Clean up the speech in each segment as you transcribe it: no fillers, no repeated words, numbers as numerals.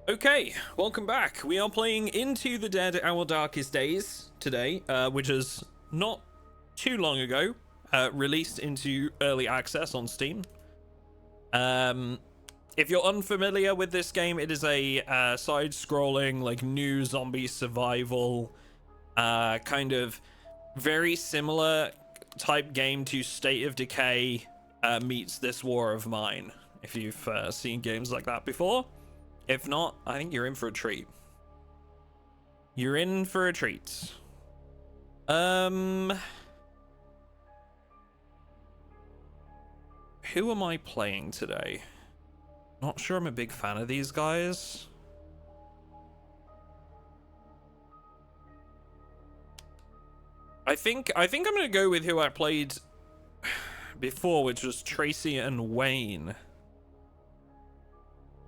Okay, welcome back. We are playing Into the Dead Our Darkest Days today, which is not too long ago, released into early access on Steam. If you're unfamiliar with this game, it is a side-scrolling, like, new zombie survival, kind of very similar type game to State of Decay meets This War of Mine, if you've seen games like that before. If not, I think you're in for a treat. You're in for a treat. Who am I playing today? Not sure I'm a big fan of these guys. I think I'm gonna go with who I played before, which was Tracy and Wayne.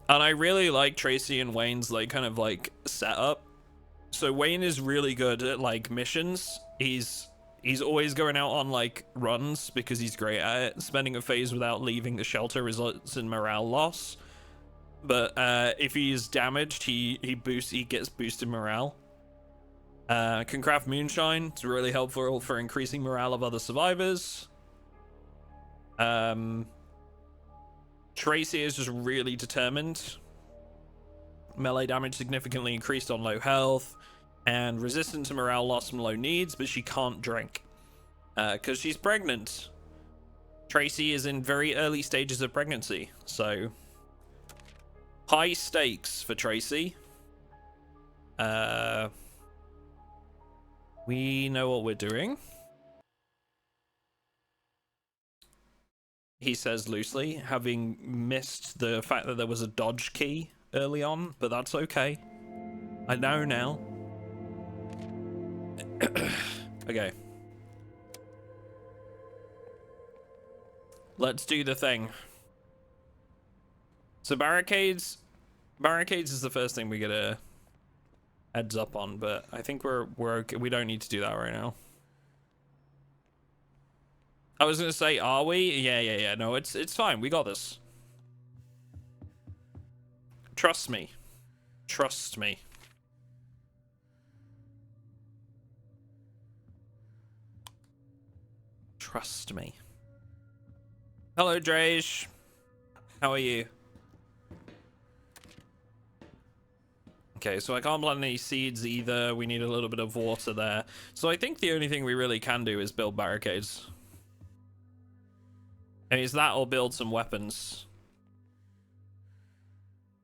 And I really like Tracy and Wayne's like kind of like setup. So Wayne is really good at like missions. He's always going out on like runs because he's great at it. Spending a phase without leaving the shelter results in morale loss. But if he's damaged, he gets boosted morale. Can craft moonshine. It's really helpful for increasing morale of other survivors. Tracy is just really determined. Melee damage significantly increased on low health, and resistant to morale loss from low needs, but she can't drink because she's pregnant. Tracy is in very early stages of pregnancy, so high stakes for Tracy. We know what we're doing. He says loosely, having missed the fact that there was a dodge key early on, but that's okay. I know now. Okay. Let's do the thing. So barricades is the first thing we get a heads up on, but I think we're okay. We don't need to do that right now. I was gonna say, are we? Yeah. No, it's fine. We got this. Trust me. Trust me. Trust me. Hello, Drage. How are you? Okay, so I can't plant any seeds either. We need a little bit of water there. So I think the only thing we really can do is build barricades. And is that or build some weapons?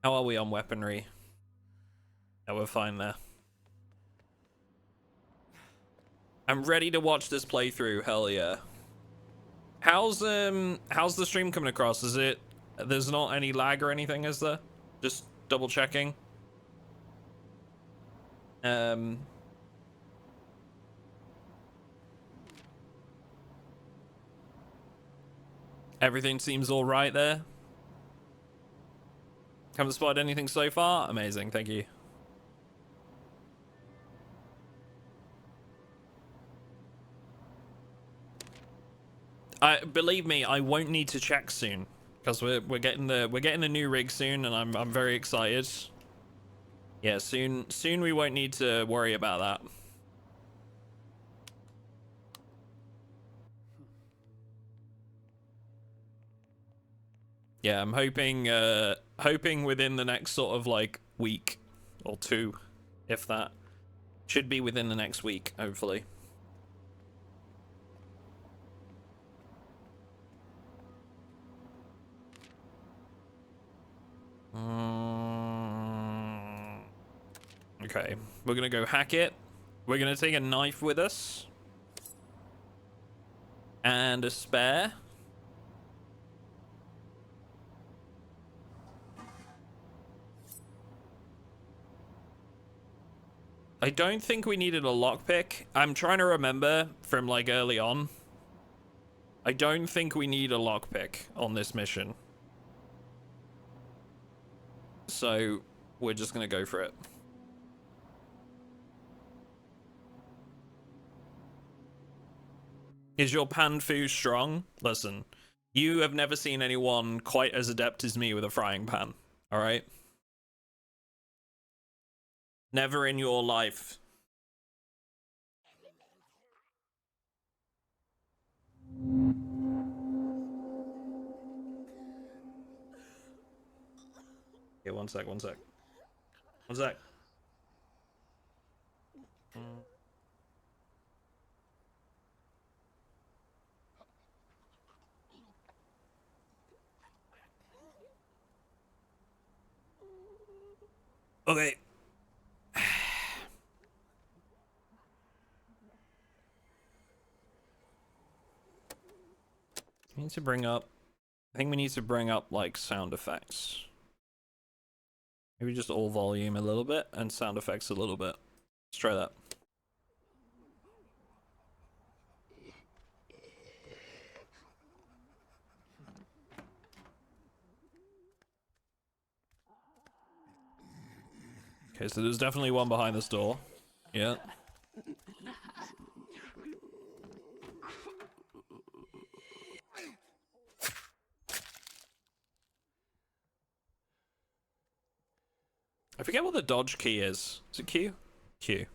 How are we on weaponry? Yeah, we're fine there. I'm ready to watch this playthrough. Hell yeah. How's the stream coming across? Is it, there's not any lag or anything, is there? Just double checking. Everything seems all right there. Haven't spotted anything so far. Amazing, thank you. Believe me, I won't need to check soon because we're getting the new rig soon, and I'm very excited. Yeah, soon we won't need to worry about that. Yeah, I'm hoping within the next sort of like week or two, if that. Should be within the next week, hopefully. Okay, we're gonna go hack it. We're gonna take a knife with us. And a spare. I don't think we needed a lockpick. I'm trying to remember from like early on. I don't think we need a lockpick on this mission. So we're just gonna go for it. Is your pan-fu strong? Listen, you have never seen anyone quite as adept as me with a frying pan, alright? Never in your life. Okay, one sec. One sec. Okay. We need to bring up... I think we need to bring up, like, sound effects. Maybe just all volume a little bit and sound effects a little bit. Let's try that. Okay, so there's definitely one behind this door. Yeah. I forget what the dodge key is. Is it Q? Q.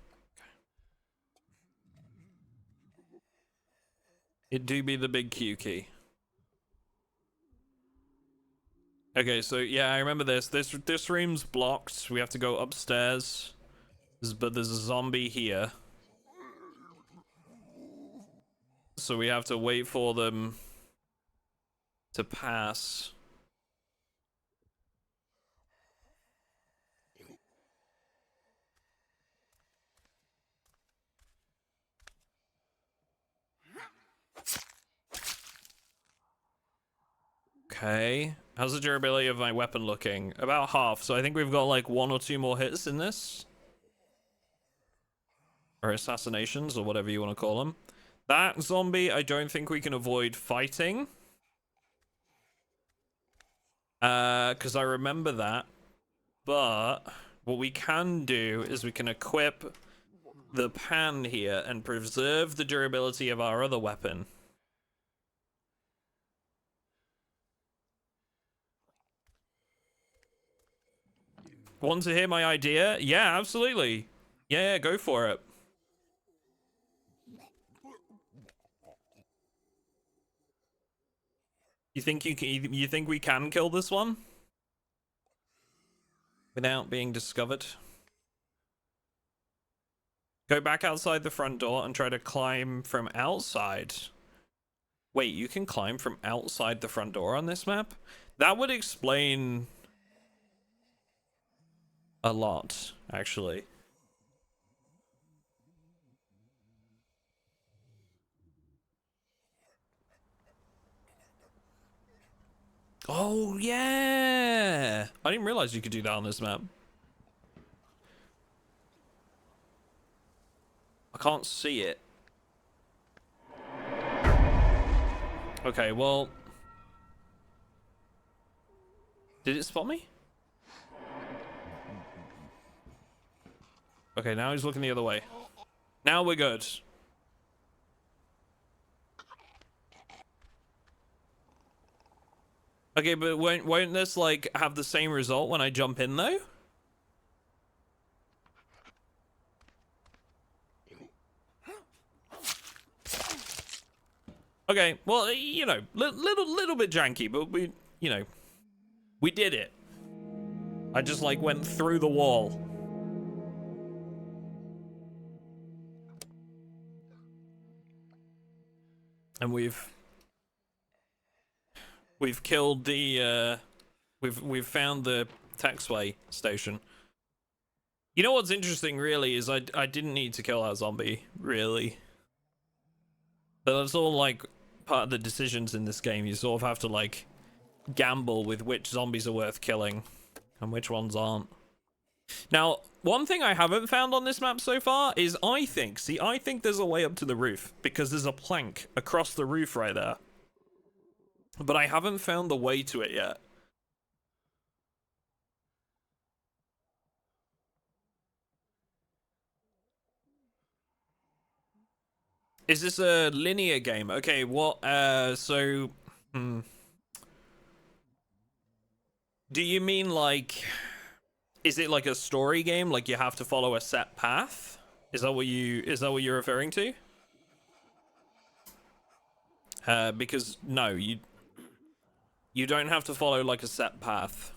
It do be the big Q key. Okay, so yeah, I remember this. This room's blocked. We have to go upstairs. But there's a zombie here. So we have to wait for them to pass. Okay. How's the durability of my weapon looking? About half, so I think we've got like 1 or 2 more hits in this. Or assassinations, or whatever you want to call them. That zombie, I don't think we can avoid fighting. Because I remember that. But what we can do is we can equip the pan here and preserve the durability of our other weapon. Want to hear my idea? Yeah, absolutely. Yeah, go for it. You think you think we can kill this one without being discovered? Go back outside the front door and try to climb from outside. Wait, you can climb from outside the front door on this map? That would explain a lot, actually. Oh, yeah! I didn't realize you could do that on this map. I can't see it. Okay, well... Did it spot me? Okay, now he's looking the other way. Now we're good. Okay, but won't this, like, have the same result when I jump in, though? Okay, well, you know, little bit janky, but we, you know, we did it. I just, like, went through the wall. And we've killed the, we've found the Texway station. You know what's interesting, really, is I didn't need to kill that zombie, really. But that's all, like, part of the decisions in this game. You sort of have to, like, gamble with which zombies are worth killing and which ones aren't. Now, one thing I haven't found on this map so far is I think there's a way up to the roof because there's a plank across the roof right there. But I haven't found the way to it yet. Is this a linear game? Okay, what, so... Do you mean, like... Is it like a story game? Like you have to follow a set path? Is that what you're referring to? Because no, you don't have to follow like a set path.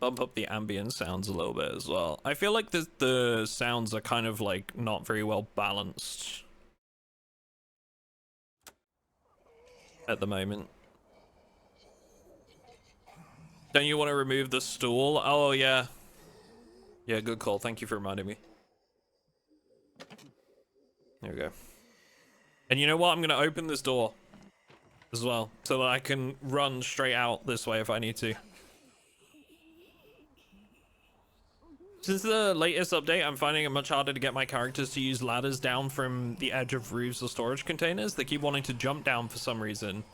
Bump up the ambient sounds a little bit as well. I feel like the sounds are kind of like not very well balanced at the moment. Don't you want to remove the stool? Oh yeah. Yeah, good call. Thank you for reminding me. There we go. And you know what? I'm gonna open this door as well, so that I can run straight out this way if I need to. Since the latest update, I'm finding it much harder to get my characters to use ladders down from the edge of roofs or storage containers. They keep wanting to jump down for some reason.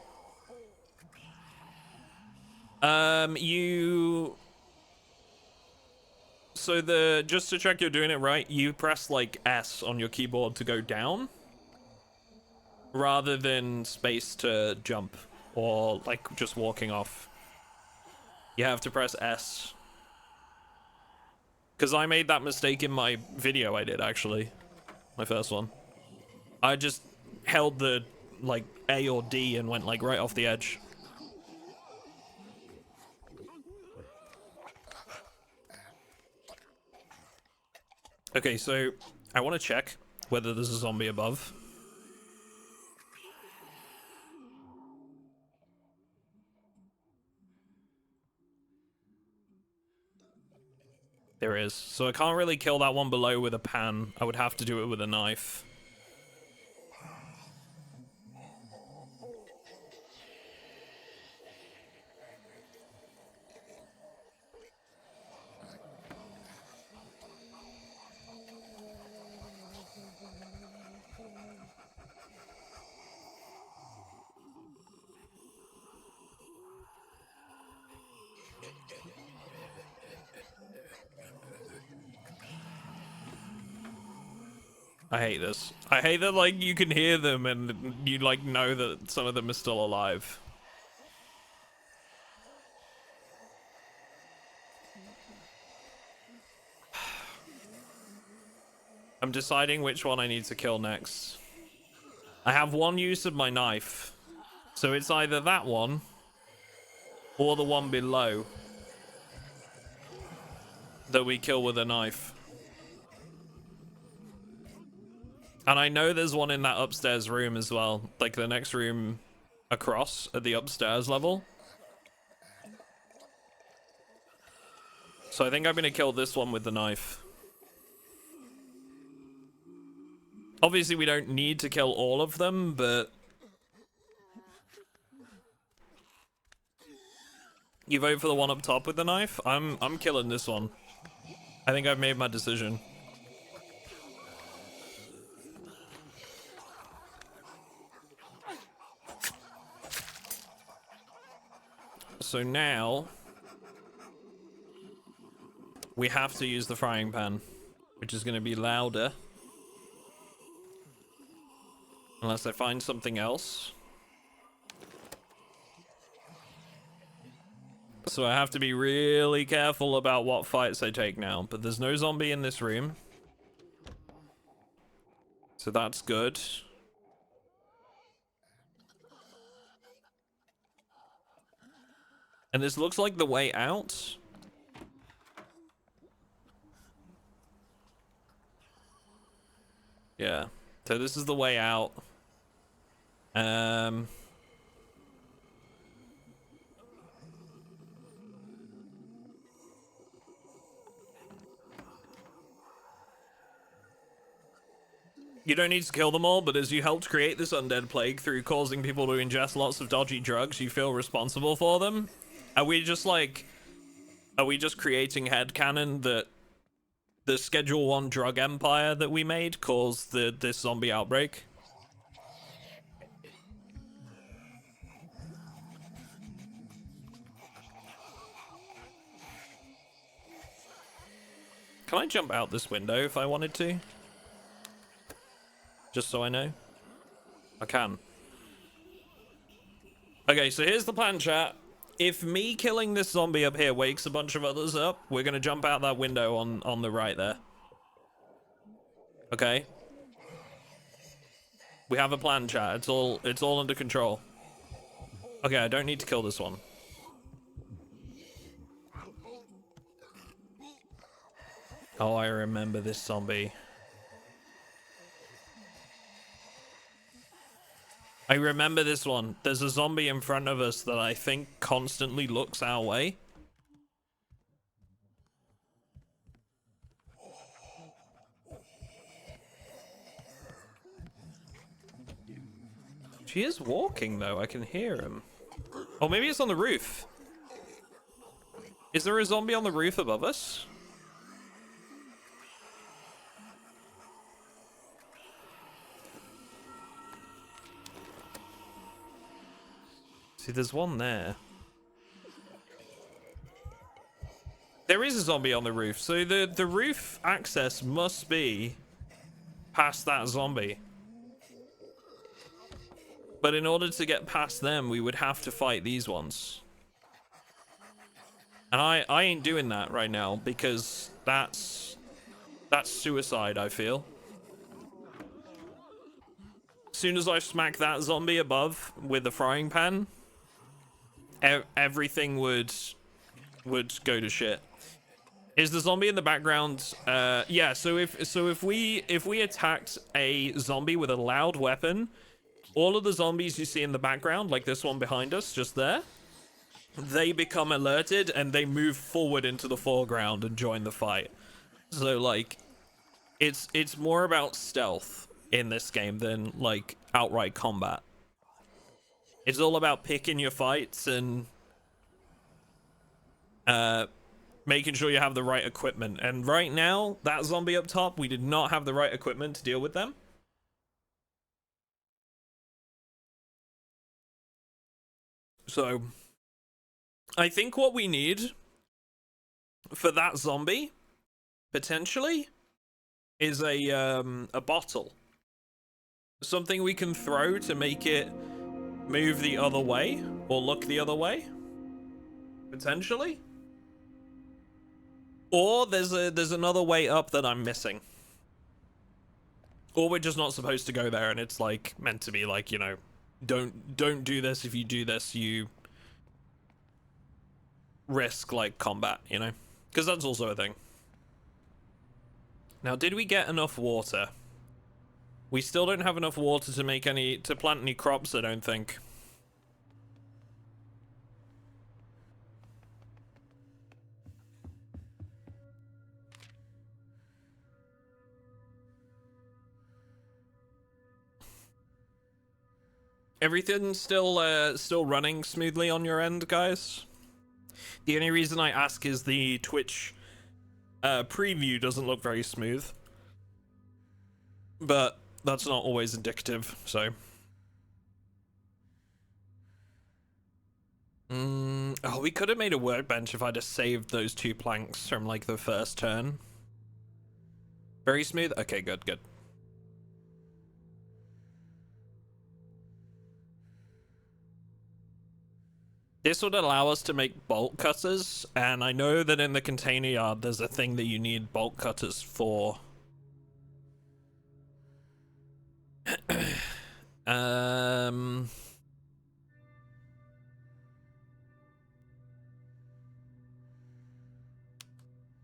Just to check you're doing it right, you press like S on your keyboard to go down, rather than space to jump, or like just walking off. You have to press S. Because I made that mistake in my video I did, actually. My first one. I just held the, like, A or D and went, like, right off the edge. Okay, so I want to check whether there's a zombie above. There is. So I can't really kill that one below with a pan. I would have to do it with a knife. I hate this. I hate that, like, you can hear them and you, like, know that some of them are still alive. I'm deciding which one I need to kill next. I have one use of my knife. So it's either that one or the one below that we kill with a knife. And I know there's one in that upstairs room as well. Like the next room across at the upstairs level. So I think I'm gonna kill this one with the knife. Obviously we don't need to kill all of them, but you vote for the one up top with the knife? I'm killing this one. I think I've made my decision. So now we have to use the frying pan, which is going to be louder. Unless I find something else. So I have to be really careful about what fights I take now. But there's no zombie in this room. So that's good. And this looks like the way out. Yeah. So this is the way out. You don't need to kill them all, but as you helped create this undead plague through causing people to ingest lots of dodgy drugs, you feel responsible for them. Are we just creating headcanon that the Schedule 1 drug empire that we made caused this zombie outbreak? Can I jump out this window if I wanted to? Just so I know. I can. Okay, so here's the plan, chat. If me killing this zombie up here wakes a bunch of others up, we're gonna jump out that window on the right there. Okay. We have a plan, chat. It's all under control. Okay, I don't need to kill this one. Oh, I remember this zombie. I remember this one. There's a zombie in front of us that I think constantly looks our way. She is walking, though. I can hear him. Oh, maybe it's on the roof. Is there a zombie on the roof above us? See, there's one there. There is a zombie on the roof. So the roof access must be past that zombie. But in order to get past them, we would have to fight these ones. And I ain't doing that right now because that's suicide, I feel. As soon as I smack that zombie above with the frying pan, everything would go to shit. Is the zombie in the background? Yeah, so if we attacked a zombie with a loud weapon, all of the zombies you see in the background, like this one behind us, just there, they become alerted and they move forward into the foreground and join the fight. So like, it's more about stealth in this game than like outright combat. It's all about picking your fights and making sure you have the right equipment. And right now, that zombie up top, we did not have the right equipment to deal with them. So, I think what we need for that zombie, potentially, is a bottle. Something we can throw to make it move the other way, or look the other way, potentially. Or there's another way up that I'm missing. Or we're just not supposed to go there, and it's like meant to be like, you know, don't do this. If you do this, you risk like combat, you know, because that's also a thing. Now, did we get enough water? We still don't have enough water to plant any crops, I don't think. Everything's still running smoothly on your end, guys? The only reason I ask is the Twitch preview doesn't look very smooth. But that's not always indicative, so. Oh, we could have made a workbench if I'd have saved those 2 planks from like the first turn. Very smooth? Okay, good, good. This would allow us to make bolt cutters, and I know that in the container yard there's a thing that you need bolt cutters for.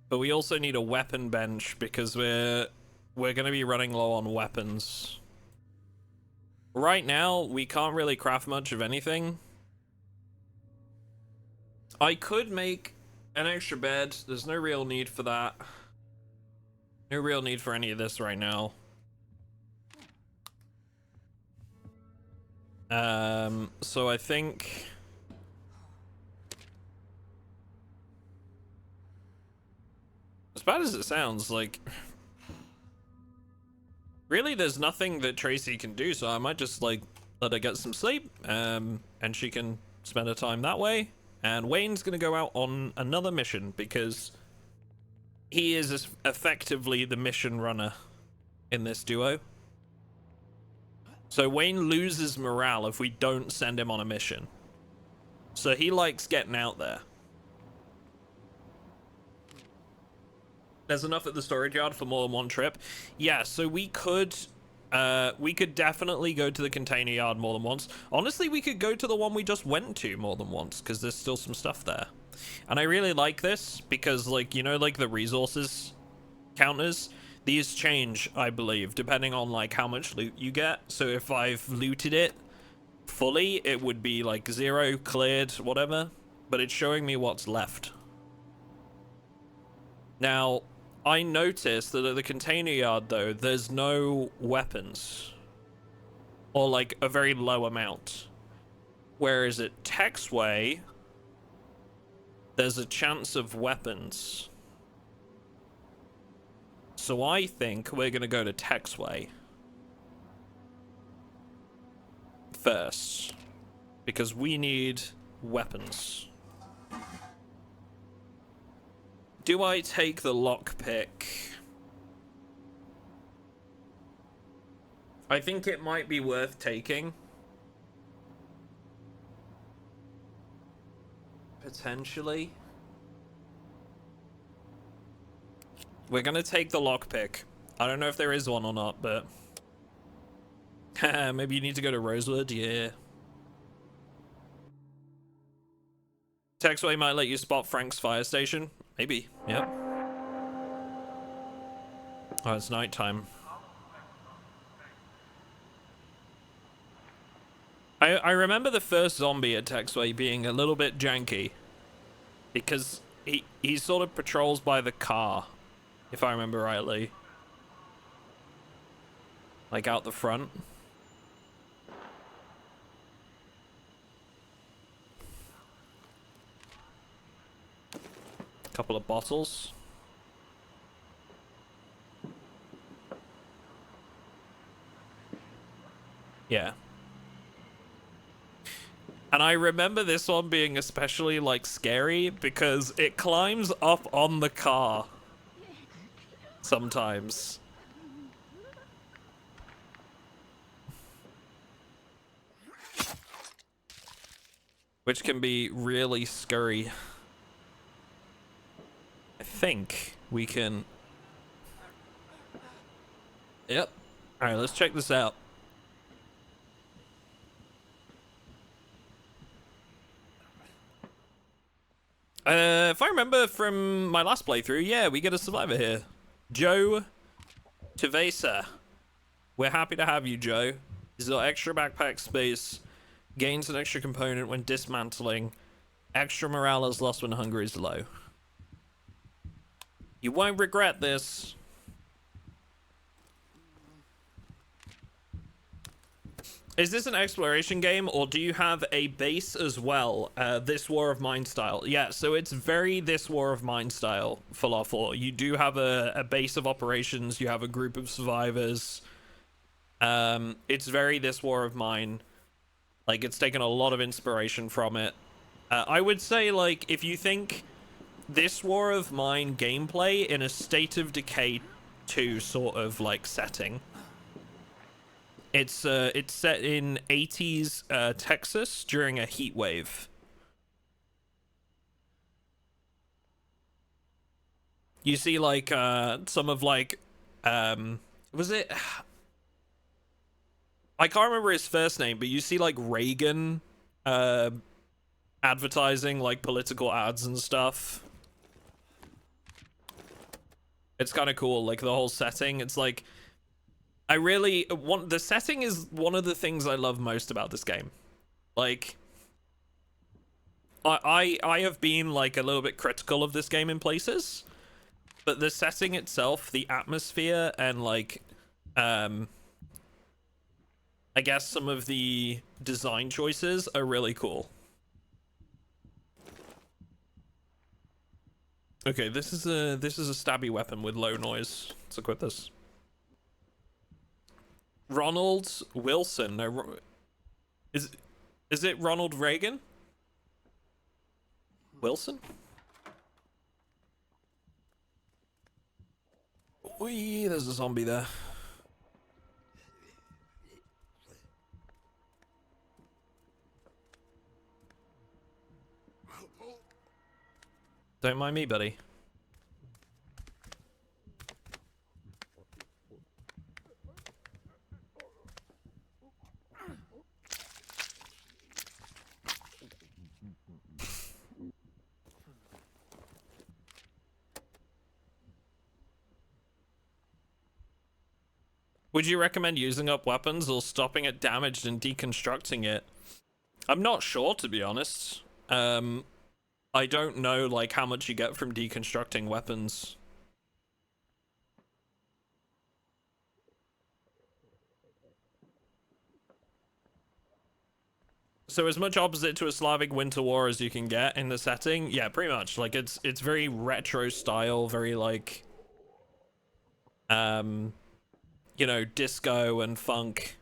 But we also need a weapon bench because we're gonna be running low on weapons. Right now, we can't really craft much of anything. I could make an extra bed. There's no real need for that. No real need for any of this right now. So I think as bad as it sounds, like really there's nothing that Tracy can do, so I might just like let her get some sleep, and she can spend her time that way. And Wayne's gonna go out on another mission because he is effectively the mission runner in this duo. So Wayne loses morale if we don't send him on a mission. So he likes getting out there. There's enough at the storage yard for more than one trip. Yeah, so we could definitely go to the container yard more than once. Honestly, we could go to the one we just went to more than once, because there's still some stuff there. And I really like this, because, like, you know, like the resources counters, these change, I believe, depending on, like, how much loot you get. So if I've looted it fully, it would be, like, 0, cleared, whatever. But it's showing me what's left. Now, I noticed that at the container yard, though, there's no weapons. Or, like, a very low amount. Whereas at Texway, there's a chance of weapons. So I think we're going to go to Texway first. Because we need weapons. Do I take the lockpick? I think it might be worth taking. Potentially. We're gonna take the lockpick. I don't know if there is one or not, but... maybe you need to go to Rosewood, yeah. Texway might let you spot Frank's fire station. Maybe, yep. Oh, it's nighttime. I remember the first zombie at Texway being a little bit janky. Because he sort of patrols by the car, if I remember rightly. Like out the front. Couple of bottles. Yeah. And I remember this one being especially, like, scary because it climbs up on the car sometimes. Which can be really scary. I think we can... Yep. Alright, let's check this out. If I remember from my last playthrough, yeah, we get a survivor here. Joe Tavesa. We're happy to have you, Joe. He's got extra backpack space, gains an extra component when dismantling, extra morale is lost when hunger is low. You won't regret this. Is this an exploration game, or do you have a base as well? This War of Mine style. Yeah, so it's very This War of Mine style, Falafel. You do have a base of operations. You have a group of survivors. It's very This War of Mine. Like, it's taken a lot of inspiration from it. I would say, like, if you think This War of Mine gameplay in a State of Decay 2 sort of, like, setting... It's set in 80's Texas during a heat wave. You see, like, some of, like, was it? I can't remember his first name, but you see, like, Reagan advertising, like, political ads and stuff. It's kind of cool, like, the whole setting. It's like... I really want... The setting is one of the things I love most about this game. Like... I have been, like, a little bit critical of this game in places. But the setting itself, the atmosphere, and, like... I guess some of the design choices are really cool. Okay, this is a stabby weapon with low noise. Let's equip this. Ronald Wilson. No, is it Ronald Reagan? Wilson? Whee, there's a zombie there. Don't mind me, buddy. Would you recommend using up weapons or stopping it damaged and deconstructing it? I'm not sure, to be honest. I don't know, like, how much you get from deconstructing weapons. So as much opposite to a Slavic winter war as you can get in the setting, yeah, pretty much. Like, it's very retro style, very like, you know, disco and funk.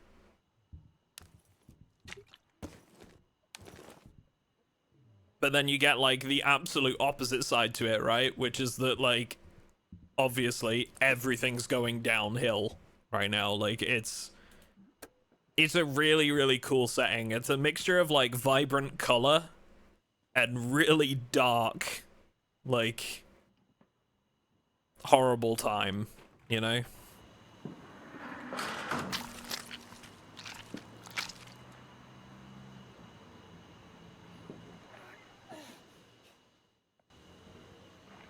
But then you get like the absolute opposite side to it, right? Which is that, like, obviously everything's going downhill right now. Like, it's a really, really cool setting. It's a mixture of like vibrant color and really dark, like, horrible time, you know?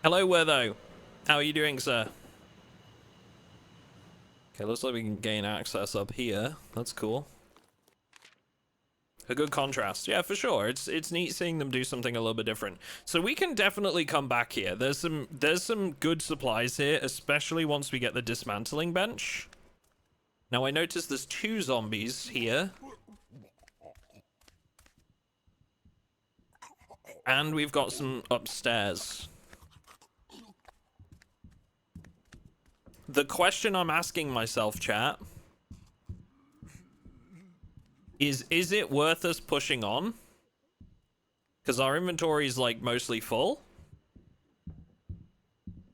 Hello, Wertho. How are you doing, sir? Okay, looks like we can gain access up here. That's cool. A good contrast. Yeah, for sure. It's neat seeing them do something a little bit different. So we can definitely come back here. There's some good supplies here, especially once we get the dismantling bench. Now I noticed there's 2 zombies here. And we've got some upstairs. The question I'm asking myself, chat, is it worth us pushing on? Because our inventory is like mostly full.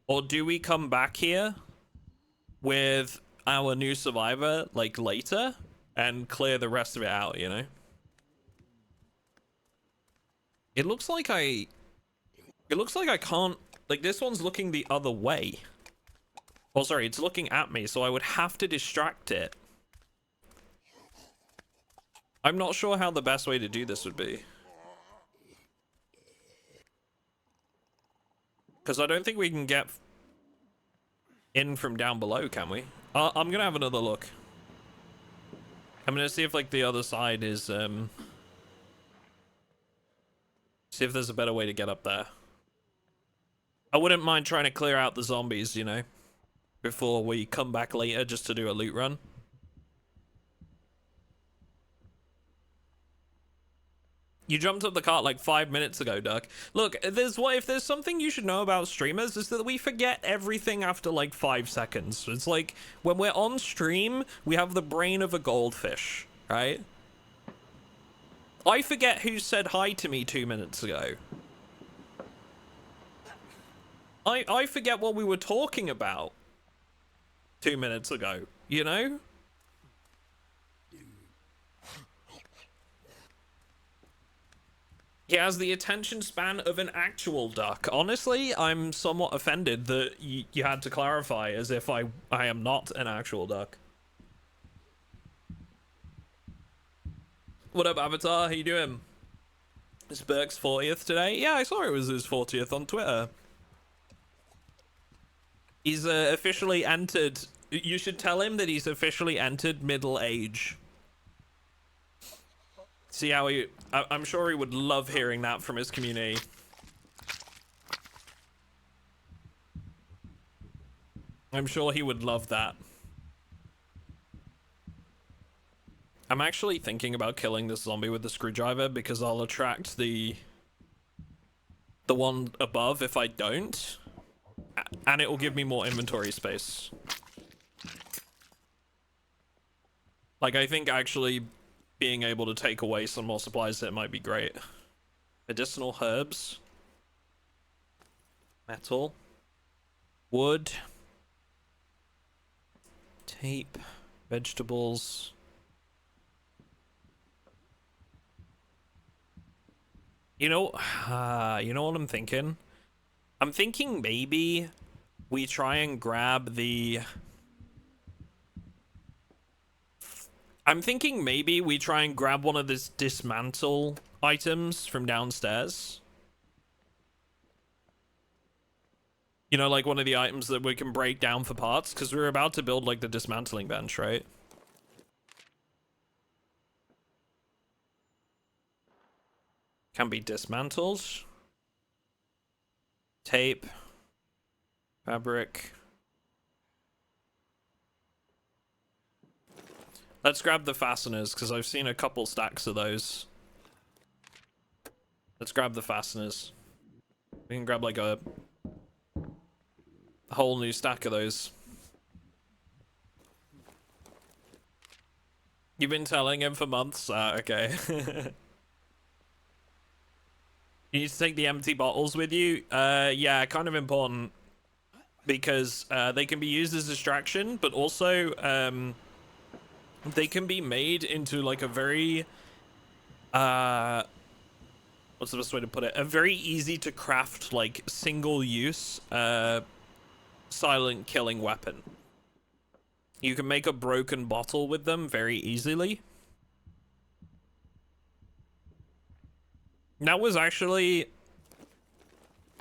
Or do we come back here with our new survivor like later and clear the rest of it out, you know? It looks like I can't, like, this one's looking the other way. Oh, sorry, it's looking at me, so I would have to distract it. I'm not sure how the best way to do this would be. Because I don't think we can get in from down below, can we? I'm gonna have another look. I'm gonna see if, like, the other side is, see if there's a better way to get up there. I wouldn't mind trying to clear out the zombies, you know, before we come back later just to do a loot run. You jumped up the cart like 5 minutes ago, Duck. Look, if there's something you should know about streamers, is that we forget everything after like 5 seconds. It's like, when we're on stream, we have the brain of a goldfish, right? I forget who said hi to me 2 minutes ago. I forget what we were talking about 2 minutes ago, you know? He has the attention span of an actual duck. Honestly, I'm somewhat offended that you had to clarify as if I am not an actual duck. What up, Avatar? How you doing? It's Burke's 40th today. Yeah, I saw it was his 40th on Twitter. He's officially entered... You should tell him that he's officially entered middle age. See how he... I'm sure he would love hearing that from his community. I'm sure he would love that. I'm actually thinking about killing this zombie with the screwdriver because I'll attract the one above if I don't. And it will give me more inventory space. Like, I think actually being able to take away some more supplies that might be great. Medicinal herbs. Metal. Wood. Tape, vegetables. You know what I'm thinking? I'm thinking maybe we try and grab the... I'm thinking maybe we try and grab one of this dismantle items from downstairs. You know, like one of the items that we can break down for parts, because we're about to build, like, the dismantling bench, right? Can be dismantled. Tape. Fabric. Let's grab the fasteners, because I've seen a couple stacks of those. Let's grab the fasteners. We can grab, like, a whole new stack of those. You've been telling him for months? Okay. You need to take the empty bottles with you? Yeah, kind of important. Because they can be used as distraction, but also they can be made into like a very what's the best way to put it? A very easy to craft, like, single use silent killing weapon. You can make a broken bottle with them very easily. That was actually...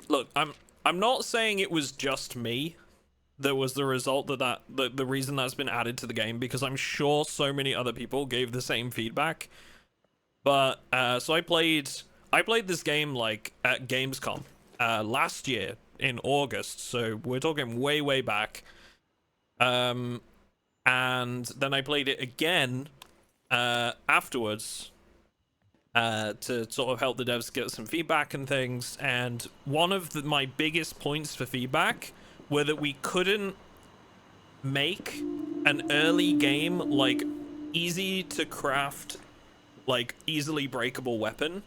Look, I'm not saying it was just me that was the result the reason that's been added to the game, because I'm sure so many other people gave the same feedback. But so I played this game like at Gamescom last year in August, so we're talking way back. And then I played it again afterwards to sort of help the devs get some feedback and things. And one of my biggest points for feedback were that we couldn't make an early game, like, easy to craft, like, easily breakable weapon.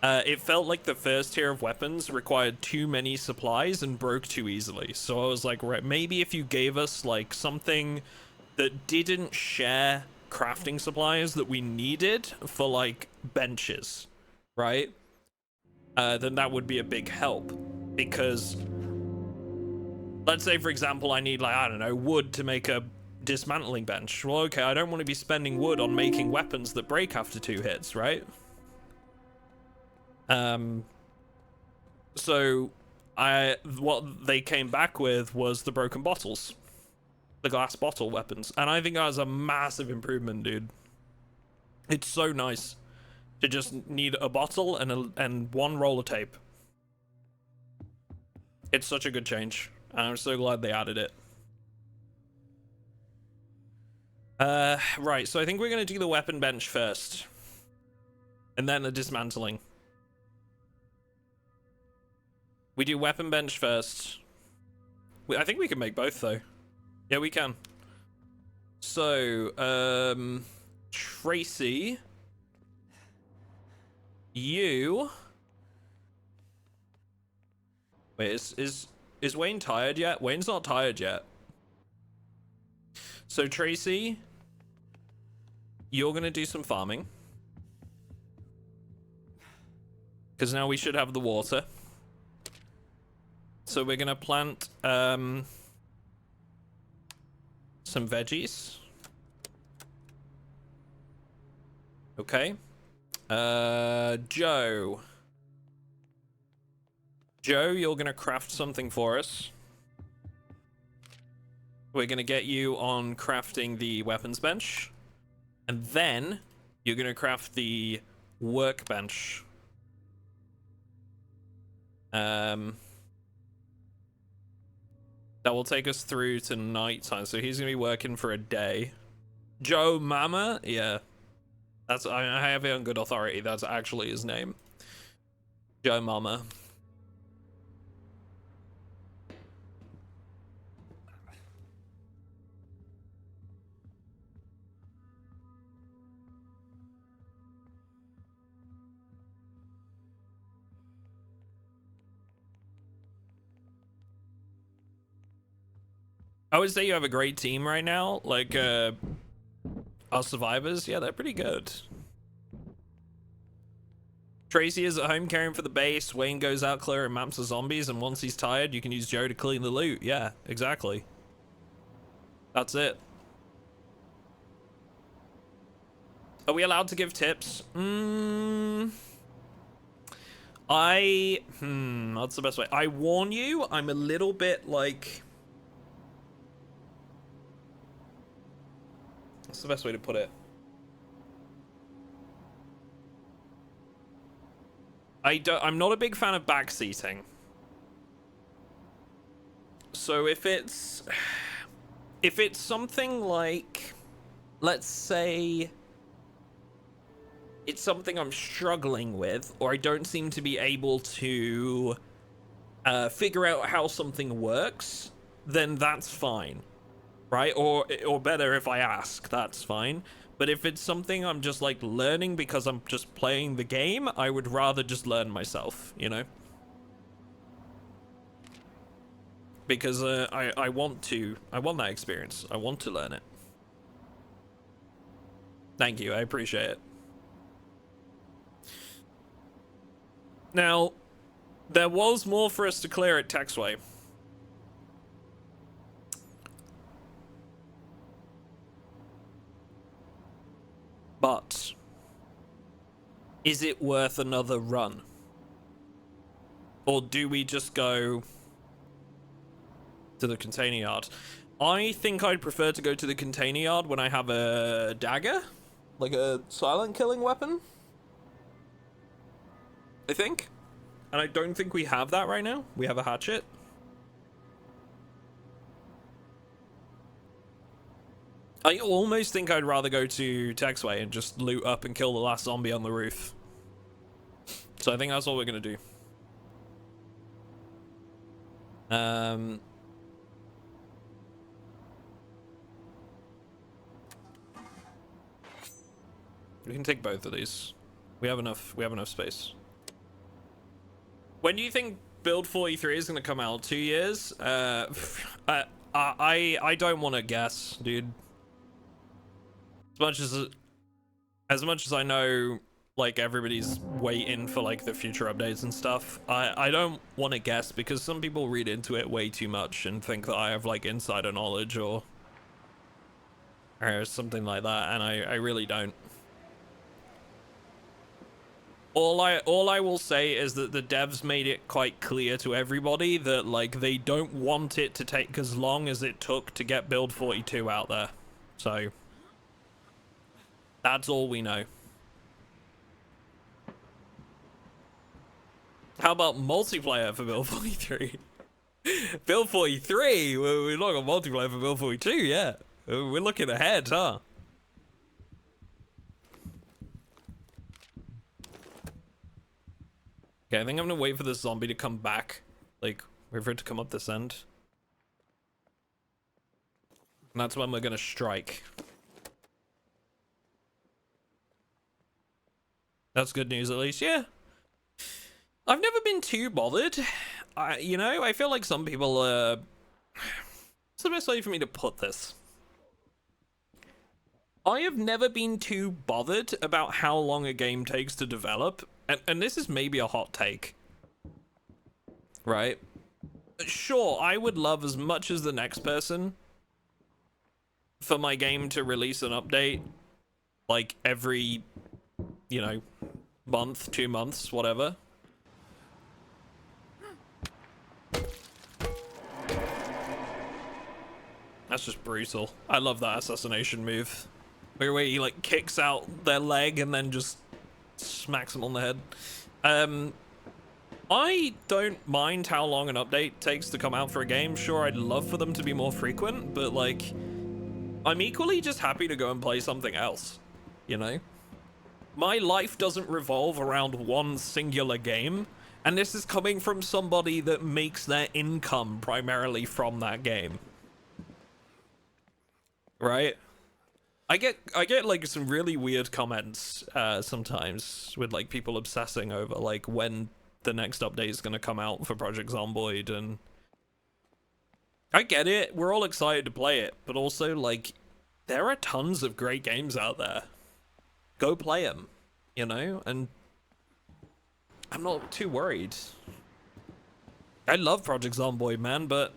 It felt like the first tier of weapons required too many supplies and broke too easily. So I was like, right, maybe if you gave us, like, something that didn't share crafting supplies that we needed for, like, benches, right? Then that would be a big help. Because let's say, for example, I need, like, I don't know, wood to make a dismantling bench. Well, okay, I don't want to be spending wood on making weapons that break after 2 hits, right? So what they came back with was the broken bottles, the glass bottle weapons, and I think that was a massive improvement, dude. It's so nice to just need a bottle and one roll of tape. It's such a good change, and I'm so glad they added it. Right, so I think we're gonna do the weapon bench first, and then the dismantling. We do weapon bench first. I think we can make both, though. Yeah, we can. So, Tracy, you... Wait, is Wayne tired yet? Wayne's not tired yet. So, Tracy, you're gonna do some farming. Because now we should have the water. So we're gonna plant some veggies. Okay. Joe, you're gonna craft something for us. We're gonna get you on crafting the weapons bench, and then you're gonna craft the workbench. That will take us through to nighttime, so he's gonna be working for a day. Joe Mama, yeah, that's I have it on good authority. That's actually his name, Joe Mama. I would say you have a great team right now. Like, our survivors, yeah, they're pretty good. Tracy is at home caring for the base. Wayne goes out clearing maps of zombies, and once he's tired, you can use Joe to clean the loot. Yeah, exactly. That's it. Are we allowed to give tips? What's the best way? I warn you, I'm a little bit like... What's the best way to put it? I'm not a big fan of backseating. So if it's something like, let's say it's something I'm struggling with, or I don't seem to be able to figure out how something works, then that's fine, right? Or better, if I ask, that's fine. But if it's something I'm just like learning because I'm just playing the game, I would rather just learn myself, you know? Because I want that experience. I want to learn it. Thank you, I appreciate it. Now, there was more for us to clear at Texway. But is it worth another run? Or do we just go to the container yard? I think I'd prefer to go to the container yard when I have a dagger, like a silent killing weapon, I think. And I don't think we have that right now. We have a hatchet. I almost think I'd rather go to Texway and just loot up and kill the last zombie on the roof. So I think that's what we're gonna do. We can take both of these. We have enough space. When do you think Build 43 is gonna come out? 2 years? I don't want to guess, dude. As much as I know, like, everybody's waiting for like the future updates and stuff, I don't want to guess, because some people read into it way too much and think that I have like insider knowledge or something like that, and I really don't. All I will say is that the devs made it quite clear to everybody that like they don't want it to take as long as it took to get Build 42 out there. So that's all we know. How about multiplayer for Build 43? Build 43? We're not on multiplayer for Build 42, yeah. We're looking ahead, huh? Okay, I think I'm gonna wait for this zombie to come back. Like, wait for it to come up this end. And that's when we're gonna strike. That's good news, at least. Yeah. I've never been too bothered. You know, I feel like some people, what's the best way for me to put this? I have never been too bothered about how long a game takes to develop. And this is maybe a hot take. Right? Sure, I would love as much as the next person for my game to release an update like every, you know, month, 2 months, whatever. That's just brutal. I love that assassination move. Where he like kicks out their leg and then just smacks them on the head. I don't mind how long an update takes to come out for a game. Sure, I'd love for them to be more frequent, but like, I'm equally just happy to go and play something else, you know? My life doesn't revolve around one singular game, and this is coming from somebody that makes their income primarily from that game. Right? I get like some really weird comments sometimes with like people obsessing over like when the next update is going to come out for Project Zomboid, and I get it. We're all excited to play it, but also, like, there are tons of great games out there. Go play them, you know? And I'm not too worried. I love Project Zomboid, man, but,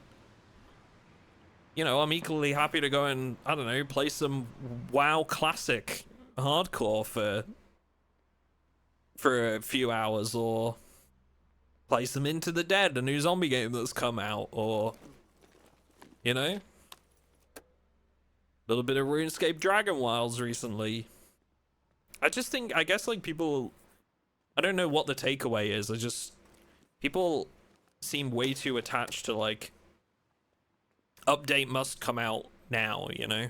you know, I'm equally happy to go and, I don't know, play some WoW Classic hardcore for a few hours, or play some Into the Dead, a new zombie game that's come out, or, you know, a little bit of RuneScape Dragon Wilds recently. I guess, like, people, I don't know what the takeaway is. People seem way too attached to, like, update must come out now, you know?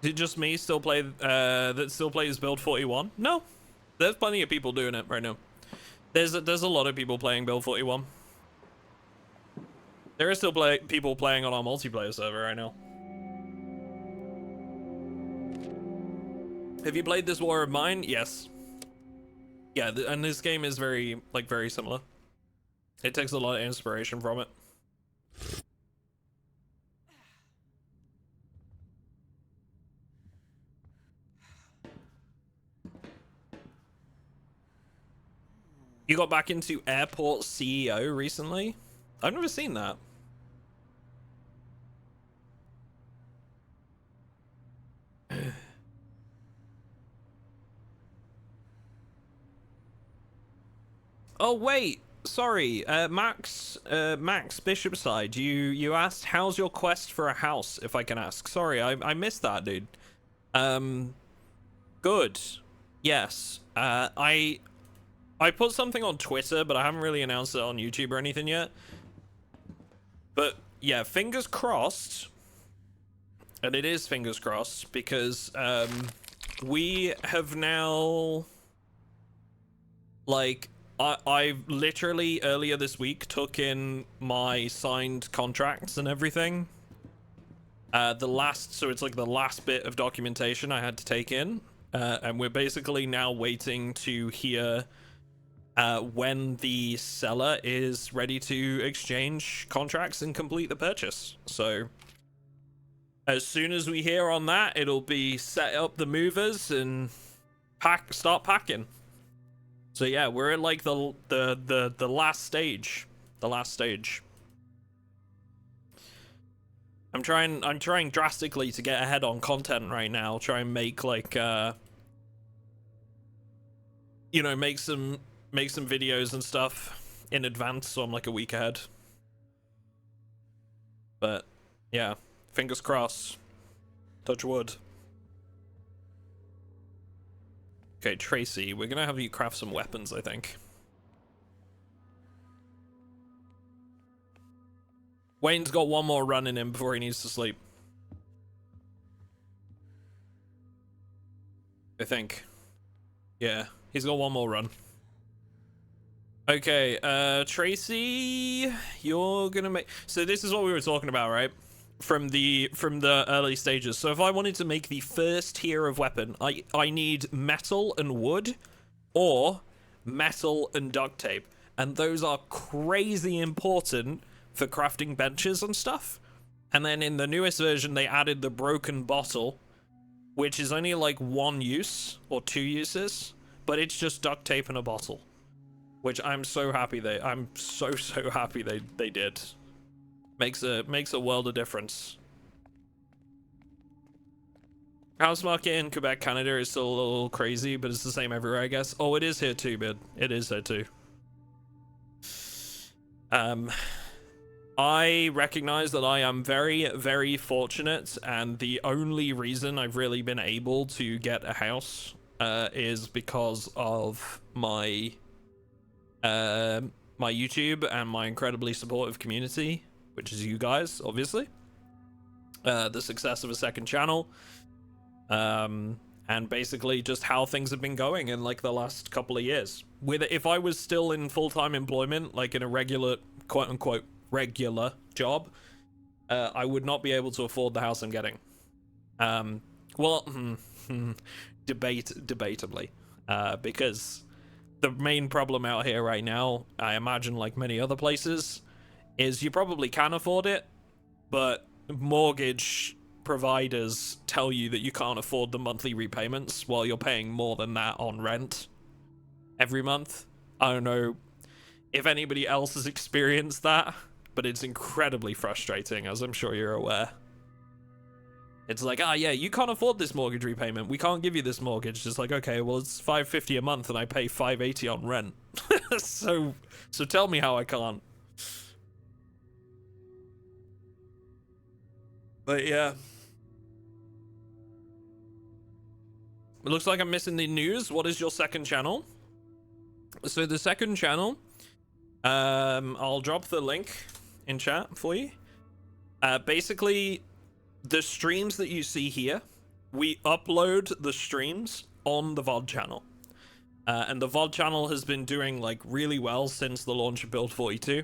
Is it just me still play, that still plays Build 41? No. There's plenty of people doing it right now. There's a lot of people playing Build 41. There are still people playing on our multiplayer server right now. Have you played this War of Mine? Yes. Yeah, and this game is very similar. It takes a lot of inspiration from it. You got back into Airport CEO recently? I've never seen that. Oh wait, sorry, Max Bishopside, you asked how's your quest for a house, if I can ask. Sorry, I missed that, dude. Good. Yes. I put something on Twitter, but I haven't really announced it on YouTube or anything yet. But yeah, fingers crossed. And it is fingers crossed because we have now, like, I literally earlier this week took in my signed contracts and everything. So it's like the last bit of documentation I had to take in. And we're basically now waiting to hear when the seller is ready to exchange contracts and complete the purchase. So as soon as we hear on that, it'll be set up the movers and start packing. So yeah, we're at like the last stage. The last stage. I'm trying drastically to get ahead on content right now. Try and make like you know, make some videos and stuff in advance, so I'm like a week ahead. But yeah, fingers crossed. Touch wood. Okay, Tracy, we're gonna have you craft some weapons, I think. Wayne's got one more run in him before he needs to sleep. I think. Yeah, he's got one more run. Okay, Tracy, you're gonna make... So this is what we were talking about, right? From the early stages. So if I wanted to make the first tier of weapon, I need metal and wood, or metal and duct tape, and those are crazy important for crafting benches and stuff. And then in the newest version, they added the broken bottle, which is only like one use or two uses, but it's just duct tape and a bottle, which I'm so happy I'm so happy they did. Makes a world of difference. House market in Quebec, Canada is still a little crazy, but it's the same everywhere, I guess. Oh, it is here too, man. It is here too. I recognize that I am very, very fortunate, and the only reason I've really been able to get a house is because of my my YouTube and my incredibly supportive community, which is you guys, obviously. The success of a second channel, and basically just how things have been going in like the last couple of years. If I was still in full-time employment, like in a regular, quote-unquote regular job, I would not be able to afford the house I'm getting. Well, debatably, because the main problem out here right now, I imagine like many other places, is you probably can afford it, but mortgage providers tell you that you can't afford the monthly repayments while you're paying more than that on rent every month. I don't know if anybody else has experienced that, but it's incredibly frustrating, as I'm sure you're aware. It's like, yeah, you can't afford this mortgage repayment. We can't give you this mortgage. Just like, okay, well, it's $550 a month and I pay $580 on rent. so tell me how I can't. But yeah. It looks like I'm missing the news. What is your second channel? So the second channel, I'll drop the link in chat for you. Basically, the streams that you see here, we upload the streams on the VOD channel. And the VOD channel has been doing like really well since the launch of Build 42.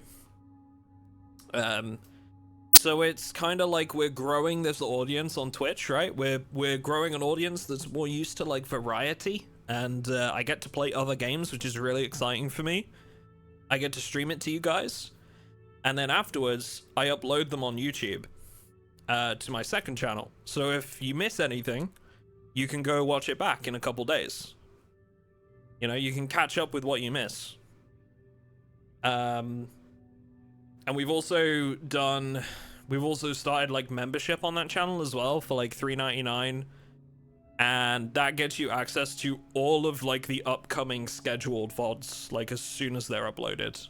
So it's kind of like we're growing this audience on Twitch, right? We're growing an audience that's more used to like variety, and I get to play other games, which is really exciting for me. I get to stream it to you guys, and then afterwards I upload them on YouTube to my second channel. So if you miss anything, you can go watch it back in a couple days. You know, you can catch up with what you miss. And we've also started like membership on that channel as well for like $3.99, and that gets you access to all of like the upcoming scheduled VODs like as soon as they're uploaded.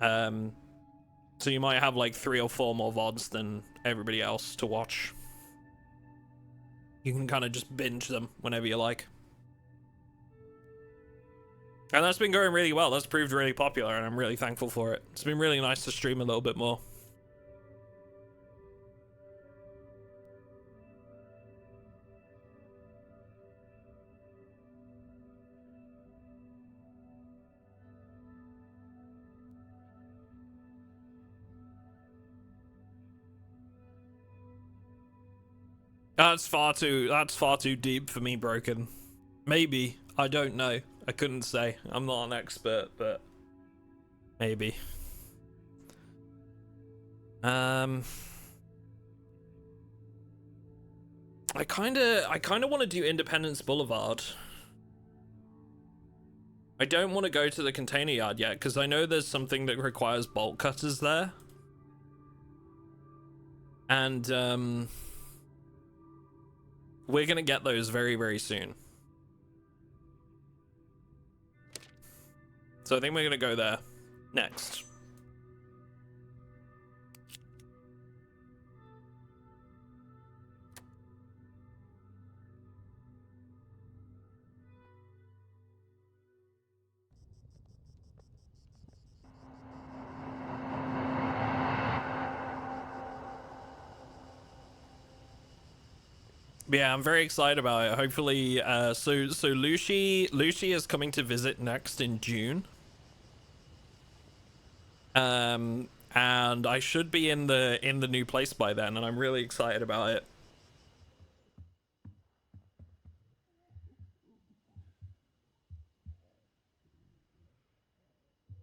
So you might have like 3 or 4 more VODs than everybody else to watch. You can kind of just binge them whenever you like. And that's been going really well. That's proved really popular, and I'm really thankful for it. It's been really nice to stream a little bit more. That's far too deep for me, Broken. Maybe. I don't know. I couldn't say. I'm not an expert, but maybe. I kind of want to do Independence Boulevard. I don't want to go to the container yard yet because I know there's something that requires bolt cutters there. And we're gonna get those very, very soon. So I think we're gonna go there next. Yeah, I'm very excited about it. Hopefully, so Lucy is coming to visit next in June. And I should be in the new place by then, and I'm really excited about it.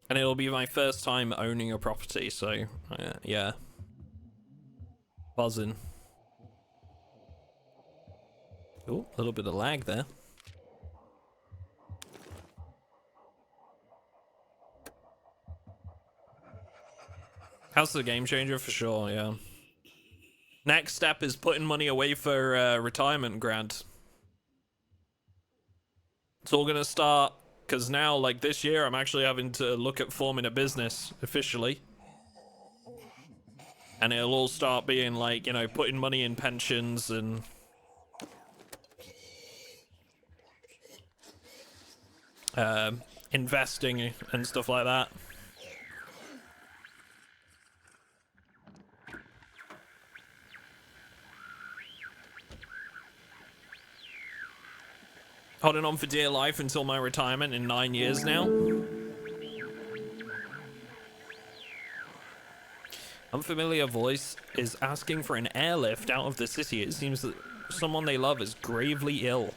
And it'll be my first time owning a property, so yeah. Buzzing. Oh, a little bit of lag there. House is a game changer for sure, yeah. Next step is putting money away for retirement grant. It's all gonna start, because now, like this year, I'm actually having to look at forming a business officially. And it'll all start being like, you know, putting money in pensions and investing and stuff like that. Holding on for dear life until my retirement in 9 years now. Unfamiliar voice is asking for an airlift out of the city. It seems that someone they love is gravely ill.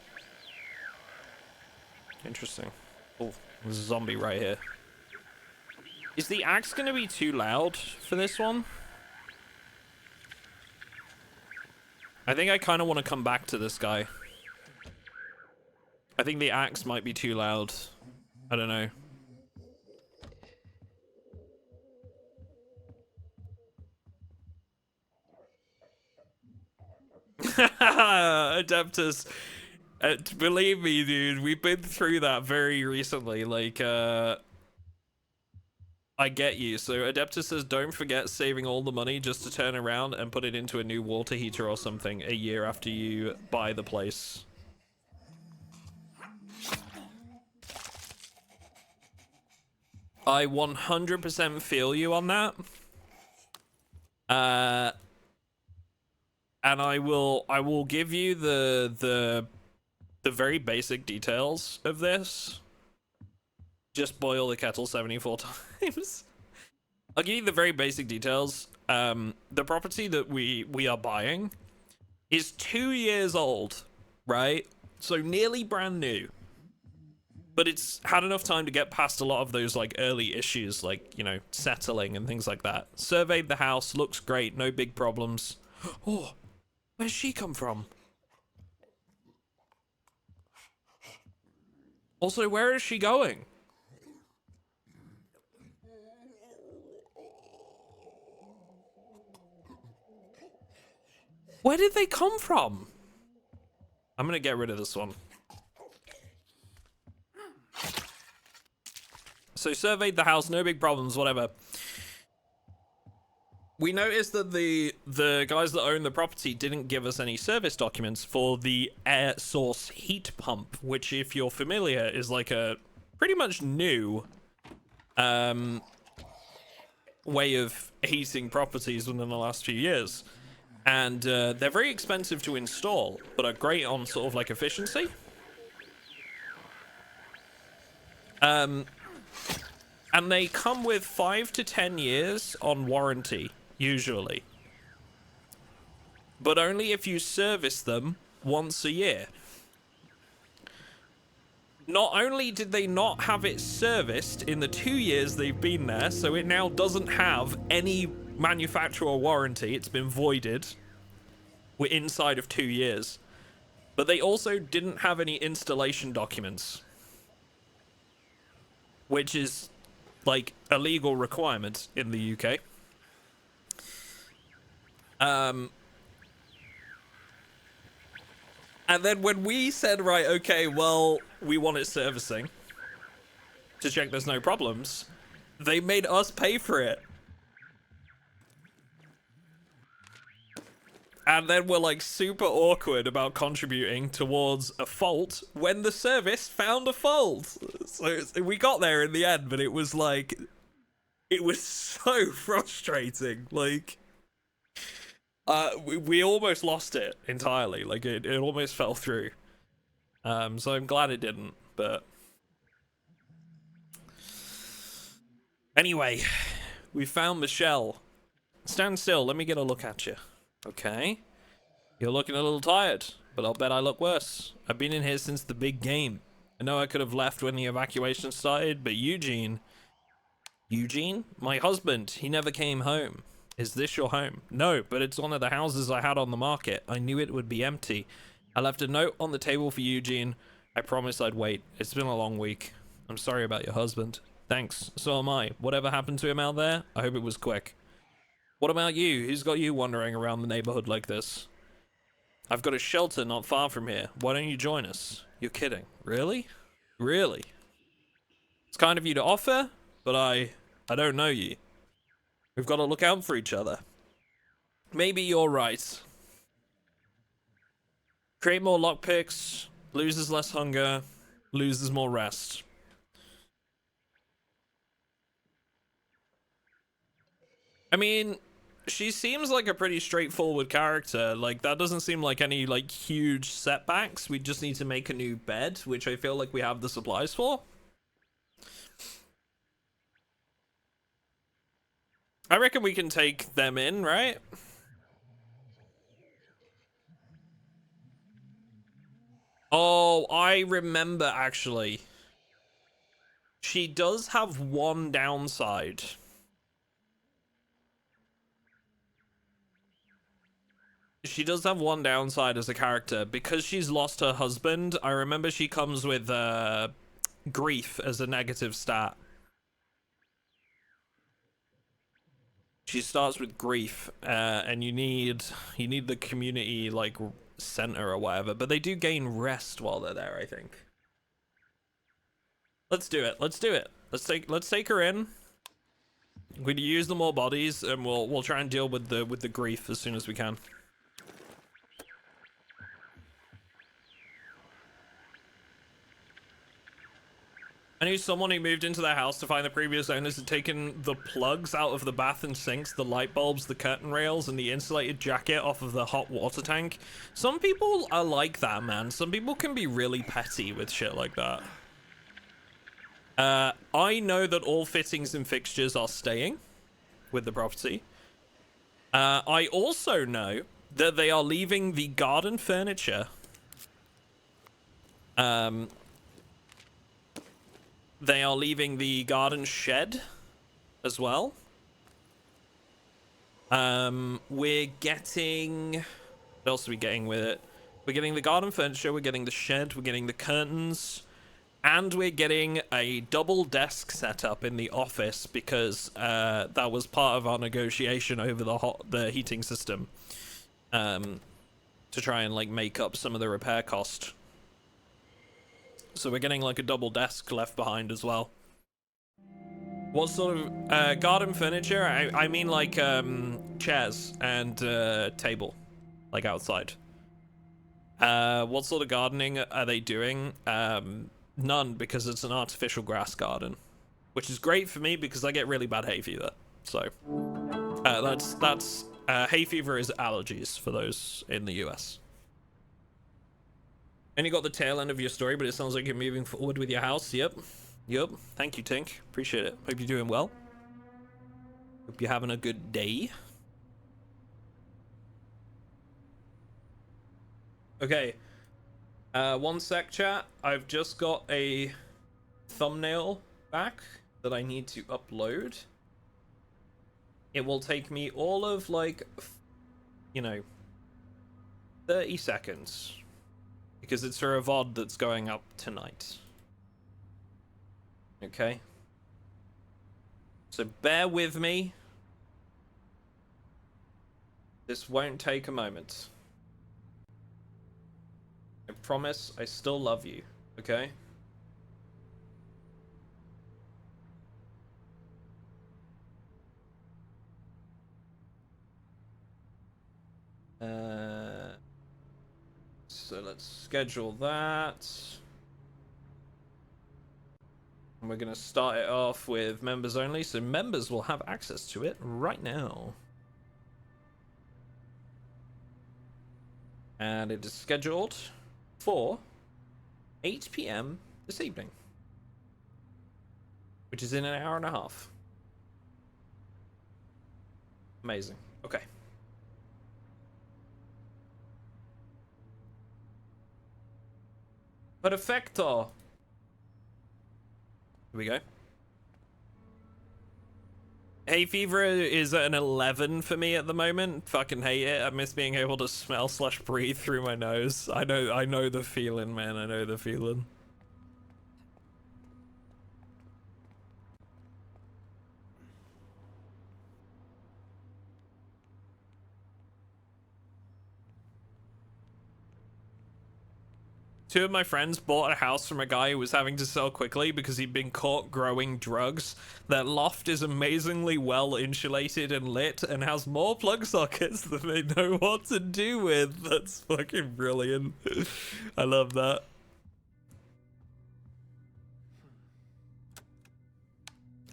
Interesting. Oh, there's a zombie right here. Is the axe gonna be too loud for this one? I think I kind of want to come back to this guy. I think the axe might be too loud. I don't know. Adeptus. Believe me, dude, we've been through that very recently. Like, I get you. So Adeptus says, don't forget saving all the money just to turn around and put it into a new water heater or something a year after you buy the place. I 100% feel you on that. And I will give you the very basic details of this. Just boil the kettle 74 times. I'll give you the very basic details. The property that we are buying is 2 years old, right? So nearly brand new. But it's had enough time to get past a lot of those like early issues, like, you know, settling and things like that. Surveyed the house, looks great, no big problems. Oh, where's she come from? Also, where is she going? Where did they come from? I'm gonna get rid of this one. So surveyed the house, no big problems, whatever. We noticed that the guys that own the property didn't give us any service documents for the air source heat pump, which, if you're familiar, is like a pretty much new way of heating properties within the last few years. And they're very expensive to install, but are great on sort of like efficiency. And they come with 5 to 10 years on warranty, usually. But only if you service them once a year. Not only did they not have it serviced in the 2 years they've been there, so it now doesn't have any manufacturer warranty, it's been voided. We're inside of 2 years. But they also didn't have any installation documents. Which is like a legal requirement in the UK. And then when we said, right, okay, well, we want it servicing to check there's no problems, they made us pay for it. And then we're like super awkward about contributing towards a fault when the service found a fault. So we got there in the end, but it was like, it was so frustrating. Like, we almost lost it entirely. Like it almost fell through. So I'm glad it didn't, but anyway, we found Michelle. Stand still, let me get a look at you. Okay. You're looking a little tired, but I'll bet I look worse. I've been in here since the big game. I know I could have left when the evacuation started, but Eugene? My husband, he never came home. Is this your home? No, but it's one of the houses I had on the market. I knew it would be empty. I left a note on the table for Eugene. I promised I'd wait. It's been a long week. I'm sorry about your husband. Thanks, so am I. Whatever happened to him out there, I hope it was quick. What about you? Who's got you wandering around the neighborhood like this? I've got a shelter not far from here. Why don't you join us? You're kidding. Really? Really? It's kind of you to offer, but I don't know you. We've got to look out for each other. Maybe you're right. Create more lockpicks, loses less hunger, loses more rest. I mean, she seems like a pretty straightforward character. Like, that doesn't seem like any, like, huge setbacks. We just need to make a new bed, which I feel like we have the supplies for. I reckon we can take them in, right? Oh, I remember, actually. She does have one downside. She does have one downside as a character. Because she's lost her husband, I remember she comes with grief as a negative stat. She starts with grief, and you need the community like center or whatever, but they do gain rest while they're there, I think. Let's do it. Let's do it. Let's take her in. We use the more bodies, and we'll try and deal with the grief as soon as we can. I knew someone who moved into their house to find the previous owners had taken the plugs out of the bath and sinks, the light bulbs, the curtain rails, and the insulated jacket off of the hot water tank. Some people are like that, man. Some people can be really petty with shit like that. I know that all fittings and fixtures are staying with the property. I also know that they are leaving the garden furniture. They are leaving the garden shed as well. We're getting... What else are we getting with it? We're getting the garden furniture, we're getting the shed, we're getting the curtains, and we're getting a double desk setup in the office because that was part of our negotiation over the heating system, to try and like make up some of the repair cost. So we're getting like a double desk left behind as well. What sort of garden furniture? I mean like chairs and table, like outside. What sort of gardening are they doing? None, because it's an artificial grass garden, which is great for me because I get really bad hay fever. So that's hay fever is allergies for those in the US. And you got the tail end of your story, but it sounds like you're moving forward with your house. Yep. Thank you, Tink. Appreciate it. Hope you're doing well. Hope you're having a good day. Okay. One sec, chat. I've just got a thumbnail back that I need to upload. It will take me all of like, 30 seconds. Because it's for a VOD that's going up tonight. Okay. So bear with me. This won't take a moment. I promise I still love you, okay? So let's schedule that. And we're going to start it off with members only, so members will have access to it right now. And it is scheduled for 8 PM this evening, which is in an hour and a half. Amazing. Okay. Perfecto. Here we go. Hay fever is at an 11 for me at the moment. Fucking hate it. I miss being able to smell / breathe through my nose. I know the feeling, man. I know the feeling. Two of my friends bought a house from a guy who was having to sell quickly because he'd been caught growing drugs. Their loft is amazingly well insulated and lit and has more plug sockets than they know what to do with. That's fucking brilliant. I love that.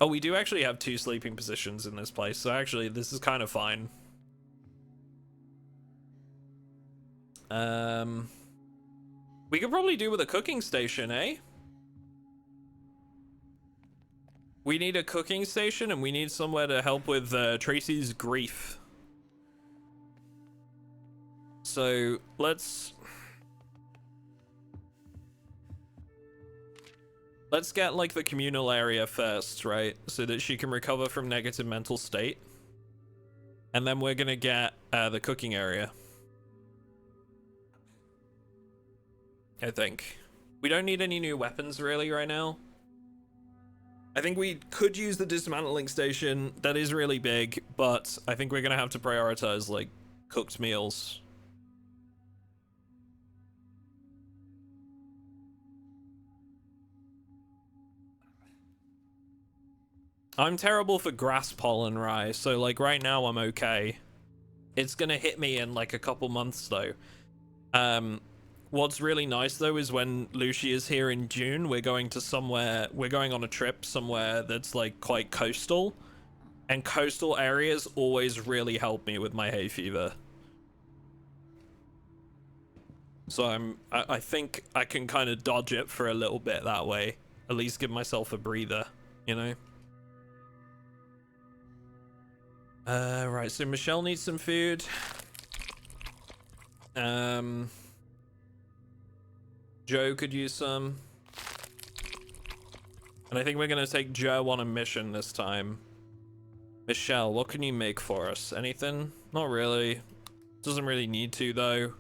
Oh, we do actually have 2 sleeping positions in this place, so actually this is kind of fine. We could probably do with a cooking station, eh? We need a cooking station and we need somewhere to help with Tracy's grief. So let's... Let's get like the communal area first, right? So that she can recover from negative mental state. And then we're gonna get the cooking area. I think. We don't need any new weapons really right now. I think we could use the dismantling station. That is really big, but I think we're gonna have to prioritize like cooked meals. I'm terrible for grass pollen, rye, so like right now I'm okay. It's gonna hit me in like a couple months though. What's really nice though is when Lucy is here in June, we're going on a trip somewhere that's like quite coastal, and coastal areas always really help me with my hay fever. So I think I can kind of dodge it for a little bit that way, at least give myself a breather, you know. Right, so Michelle needs some food. Joe could use some. And I think we're gonna take Joe on a mission this time. Michelle, what can you make for us? Anything? Not really. Doesn't really need to though.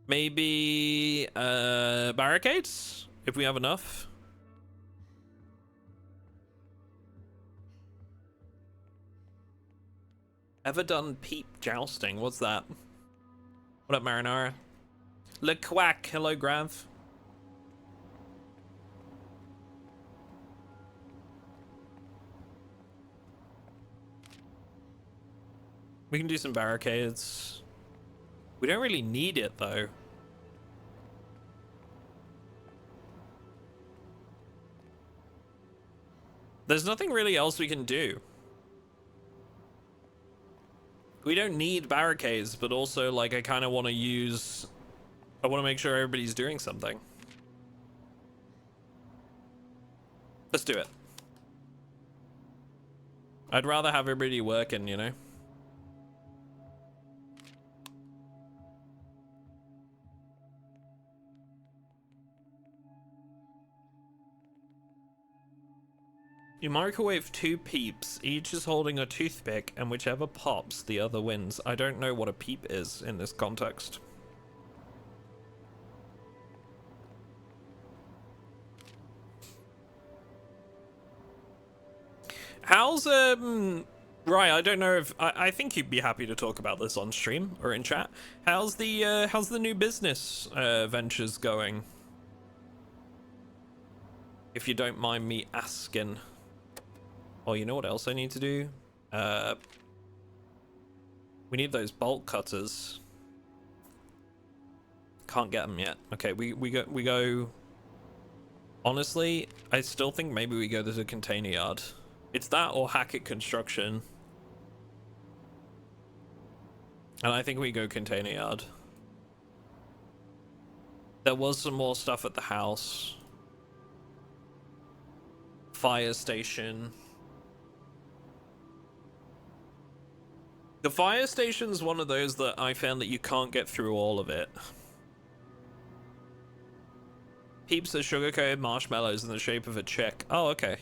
Maybe barricades? If we have enough. Ever done peep jousting? What's that? What up, Marinara? Le Quack, hello, Grav. We can do some barricades. We don't really need it, though. There's nothing really else we can do. We don't need barricades, but also, like, I kind of want to use... I want to make sure everybody's doing something. Let's do it. I'd rather have everybody working, you know? You microwave 2 peeps, each is holding a toothpick, and whichever pops, the other wins. I don't know what a peep is in this context. How's, right, I don't know if, I think you'd be happy to talk about this on stream or in chat. How's the new business, ventures going? If you don't mind me asking. Oh, you know what else I need to do? We need those bolt cutters. Can't get them yet. Okay, we go. Honestly, I still think maybe we go to the container yard. It's that or Hackett Construction. And I think we go container yard. There was some more stuff at the house. Fire station. The fire station's one of those that I found that you can't get through all of it. Peeps are sugar-coated marshmallows in the shape of a chick. Oh, okay.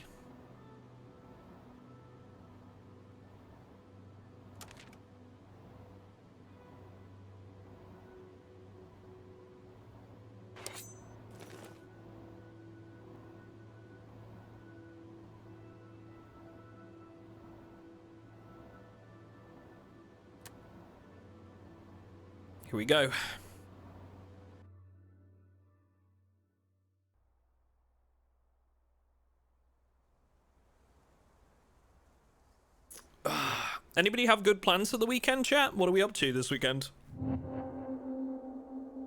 Here we go. Anybody have good plans for the weekend, chat? What are we up to this weekend?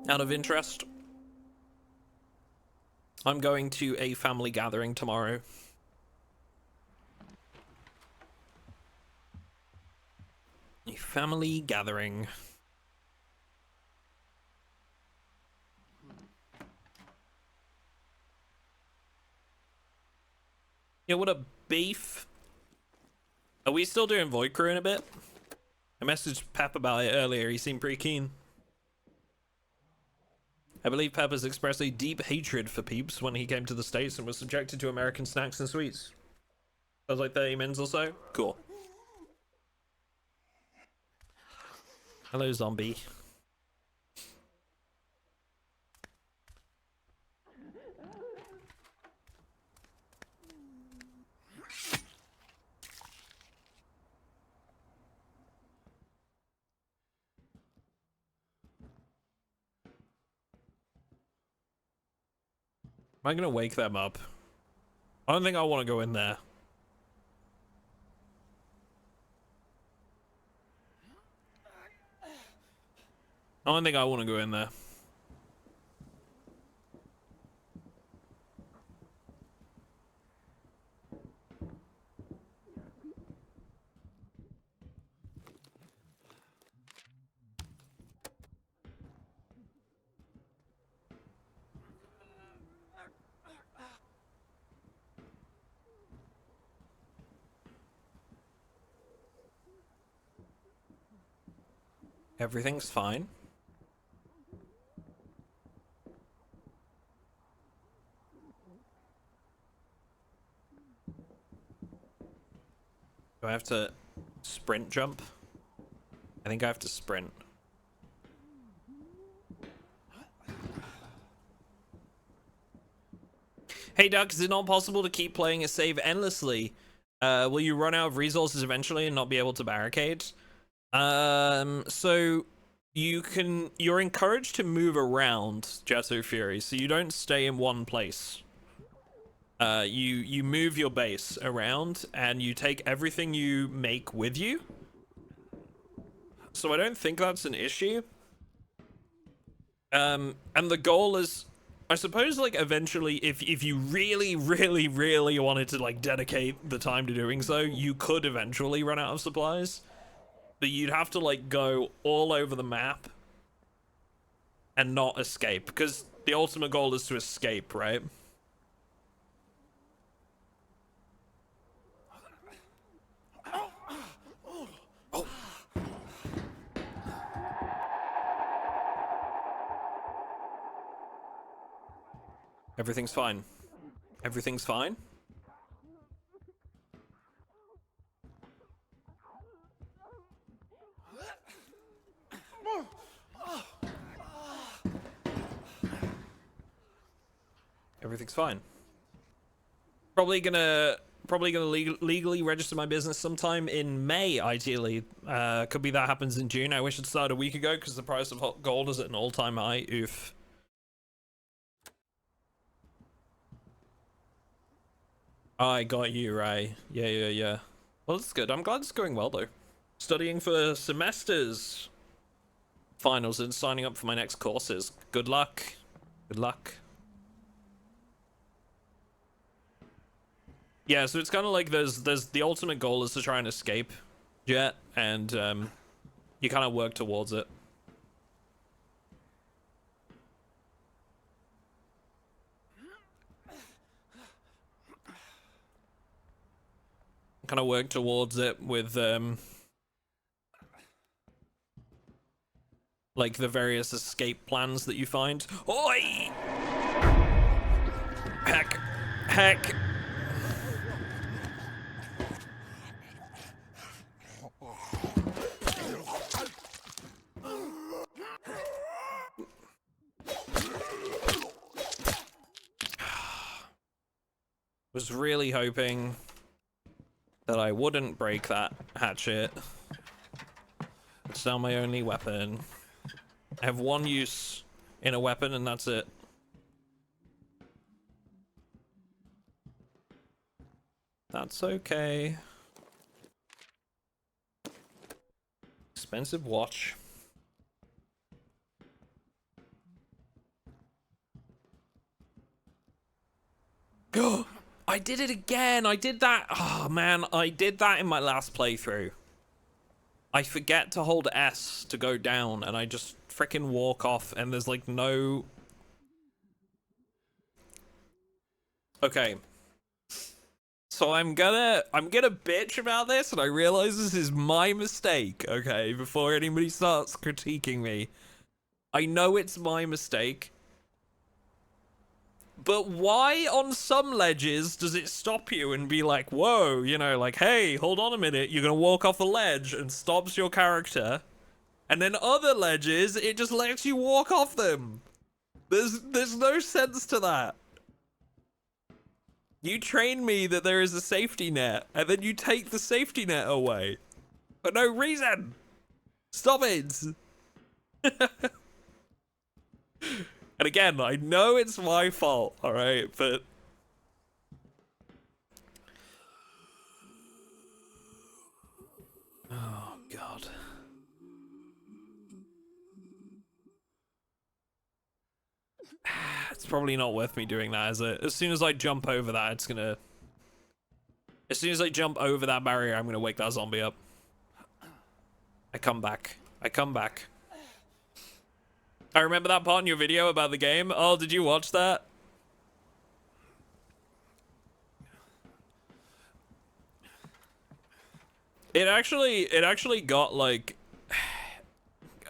Out of interest. I'm going to a family gathering tomorrow. A family gathering. Yeah, what a beef. Are we still doing Void Crew in a bit? I messaged Pep about it earlier. He seemed pretty keen. I believe Peppers expressed a deep hatred for Peeps when he came to the States and was subjected to American snacks and sweets. That was like 30 minutes or so. Cool. Hello, zombie. Am I gonna wake them up? I don't think I want to go in there. I don't think I want to go in there. Everything's fine. Do I have to sprint jump? I think I have to sprint. Hey Duck, is it not possible to keep playing a save endlessly? Will you run out of resources eventually and not be able to barricade? So you're encouraged to move around, Jetto Fury, so you don't stay in one place. You move your base around and you take everything you make with you. So I don't think that's an issue. And the goal is, I suppose, like, eventually, if you really wanted to, like, dedicate the time to doing so, you could eventually run out of supplies. But you'd have to, like, go all over the map and not escape, because the ultimate goal is to escape, right? Everything's fine. Everything's fine. Everything's fine. Probably gonna legally register my business sometime in May, ideally. Could be that happens in June. I wish it started a week ago because the price of hot gold is at an all-time high. Oof. I got you, right. Yeah. Well, that's good. I'm glad it's going well, though. Studying for semesters, finals, and signing up for my next courses. Good luck. Good luck. Yeah, so it's kind of like there's the ultimate goal is to try and escape Jet, and you kind of work towards it. Kind of work towards it with like the various escape plans that you find. Oi! Heck. Was really hoping that I wouldn't break that hatchet. It's now my only weapon. I have one use in a weapon and that's it. That's okay. Expensive watch. Oh, I did it again. I did that. Oh man, I did that in my last playthrough. I forget to hold S to go down and I just freaking walk off and there's like no... Okay. So I'm gonna bitch about this, and I realize this is my mistake, okay, before anybody starts critiquing me. I know it's my mistake, But why on some ledges does it stop you and be like, whoa, you know, like, hey, hold on a minute, you're gonna walk off a ledge, and stops your character. And then other ledges, it just lets you walk off them. There's no sense to that. You train me that there is a safety net, and then you take the safety net away. For no reason. Stop it. And again, I know it's my fault, alright, but... Oh, God. It's probably not worth me doing that, is it? As soon as I jump over that, it's gonna... As soon as I jump over that barrier, I'm gonna wake that zombie up. I come back. I come back. I remember that part in your video about the game. Oh, did you watch that? It actually got like,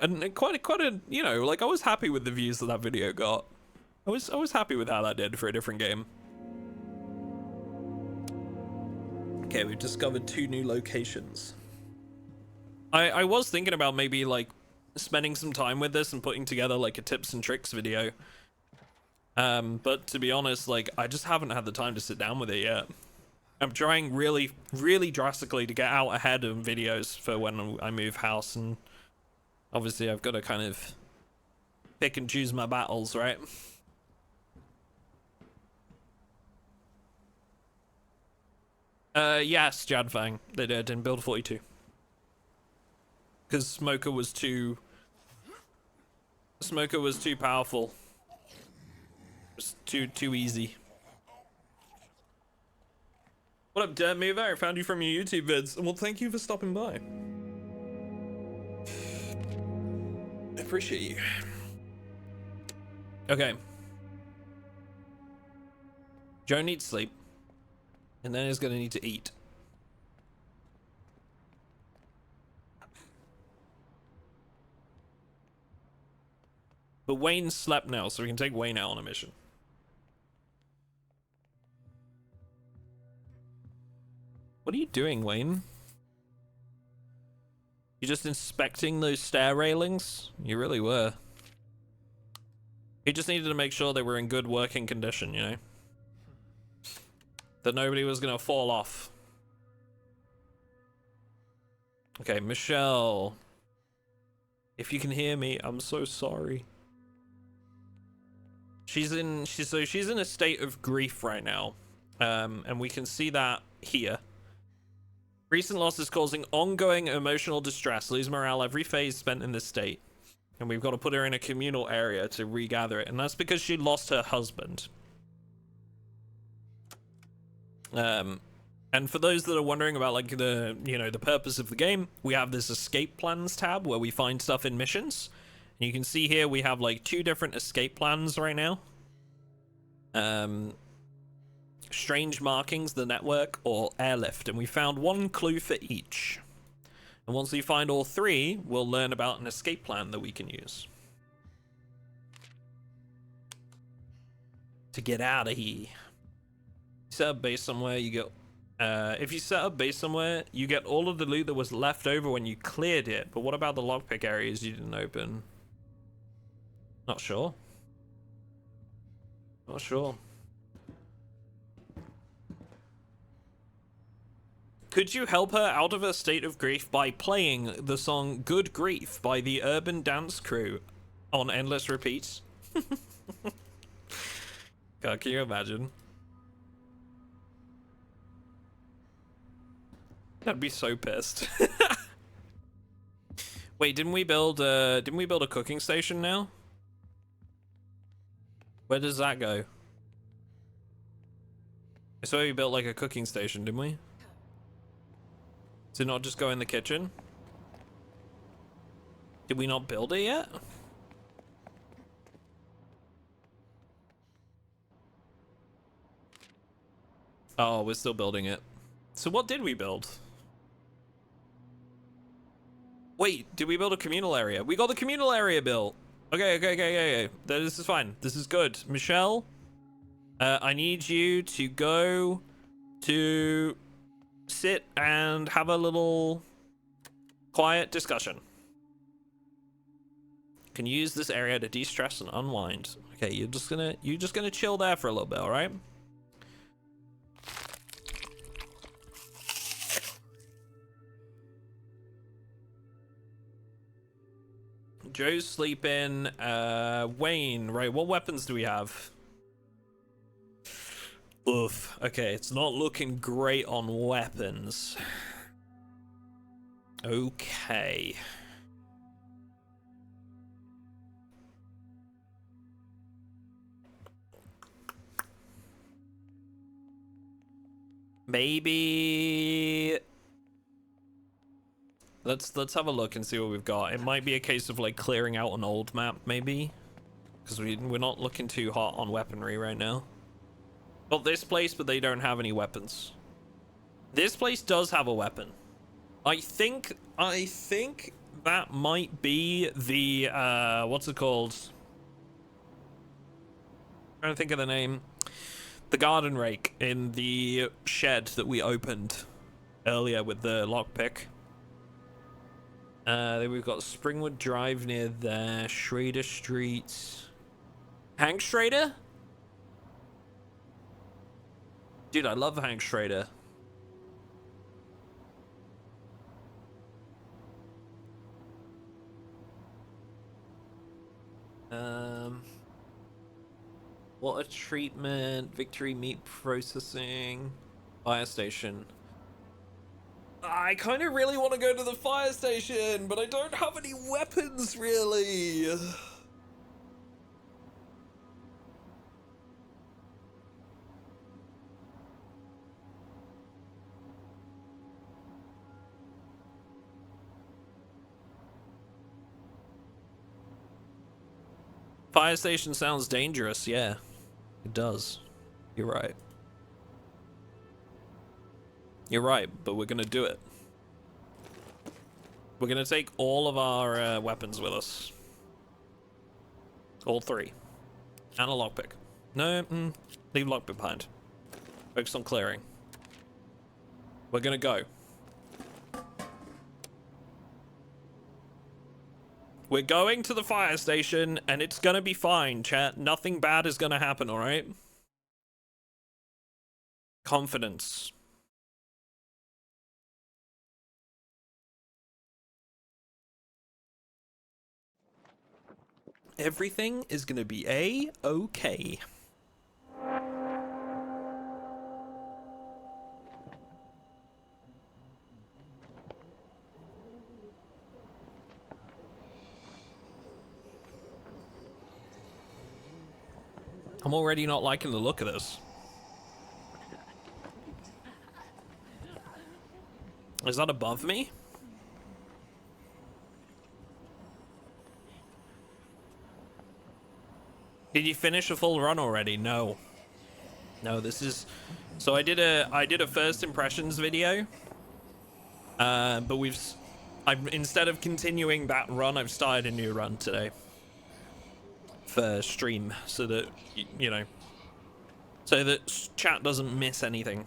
and quite a, you know, like I was happy with the views that video got. I was happy with how that did for a different game. Okay, we've discovered 2 new locations. I was thinking about maybe like spending some time with this and putting together like a tips and tricks video. But to be honest, like I just haven't had the time to sit down with it yet. I'm trying really drastically to get out ahead of videos for when I move house, and obviously I've got to kind of pick and choose my battles, right? Yes, Jadfang, they did in build 42. Because Smoker was too powerful. It was too easy. What up, Dirt Mover? I found you from your YouTube vids. Well, thank you for stopping by. I appreciate you. Okay. Joe needs sleep. And then he's gonna need to eat. But Wayne slept now, so we can take Wayne out on a mission. What are you doing, Wayne? You're just inspecting those stair railings? You really were. He just needed to make sure they were in good working condition, you know? That nobody was gonna fall off. Okay, Michelle. If you can hear me, I'm so sorry. She's in a state of grief right now. And we can see that here. Recent loss is causing ongoing emotional distress. Lose morale every phase spent in this state. And we've got to put her in a communal area to regather it. And that's because she lost her husband. And for those that are wondering about like the purpose of the game, we have this escape plans tab where we find stuff in missions. And you can see here we have like 2 different escape plans right now. Strange markings, the network, or airlift, and we found 1 clue for each. And once we find all 3, we'll learn about an escape plan that we can use to get out of here. Set up base somewhere, you get if you set up base somewhere, you get all of the loot that was left over when you cleared it. But what about the lockpick areas you didn't open? Not sure. Not sure. Could you help her out of her state of grief by playing the song Good Grief by the Urban Dance Crew on endless repeats? God, can you imagine? I'd be so pissed. Wait, didn't we build a cooking station now? Where does that go? So we built like a cooking station, didn't we? Did it not just go in the kitchen? Did we not build it yet? Oh, we're still building it. So what did we build? Wait, did we build a communal area? We got the communal area built. Okay. This is fine. This is good. Michelle, I need you to go to sit and have a little quiet discussion. Can use this area to de-stress and unwind. Okay, you're just gonna chill there for a little bit, all right? Joe's sleeping. Wayne, right? What weapons do we have? Oof. Okay, it's not looking great on weapons. Okay. Maybe let's have a look and see what we've got. It might be a case of like clearing out an old map, maybe, because we're not looking too hot on weaponry right now. Got this place, but they don't have any weapons. This place does have a weapon. I think that might be the what's it called? I'm trying to think of the name. The garden rake in the shed that we opened earlier with the lockpick. Then we've got Springwood Drive near there, Schrader Street. Hank Schrader? Dude, I love Hank Schrader. Water treatment, Victory Meat Processing, fire station. I kind of really want to go to the fire station, but I don't have any weapons, really. Fire station sounds dangerous, yeah. It does. You're right. You're right, but we're gonna do it. We're gonna take all of our weapons with us. All three. And a lockpick. No, leave lockpick behind. Focus on clearing. We're gonna go. We're going to the fire station, and it's gonna be fine, chat. Nothing bad is gonna happen, alright? Confidence. Everything is gonna be A-okay. I'm already not liking the look of this. Is that above me? Did you finish a full run already? No. No, this is... So I did a first impressions video. But instead of continuing that run, I've started a new run today. For stream, so that, you know, so that chat doesn't miss anything.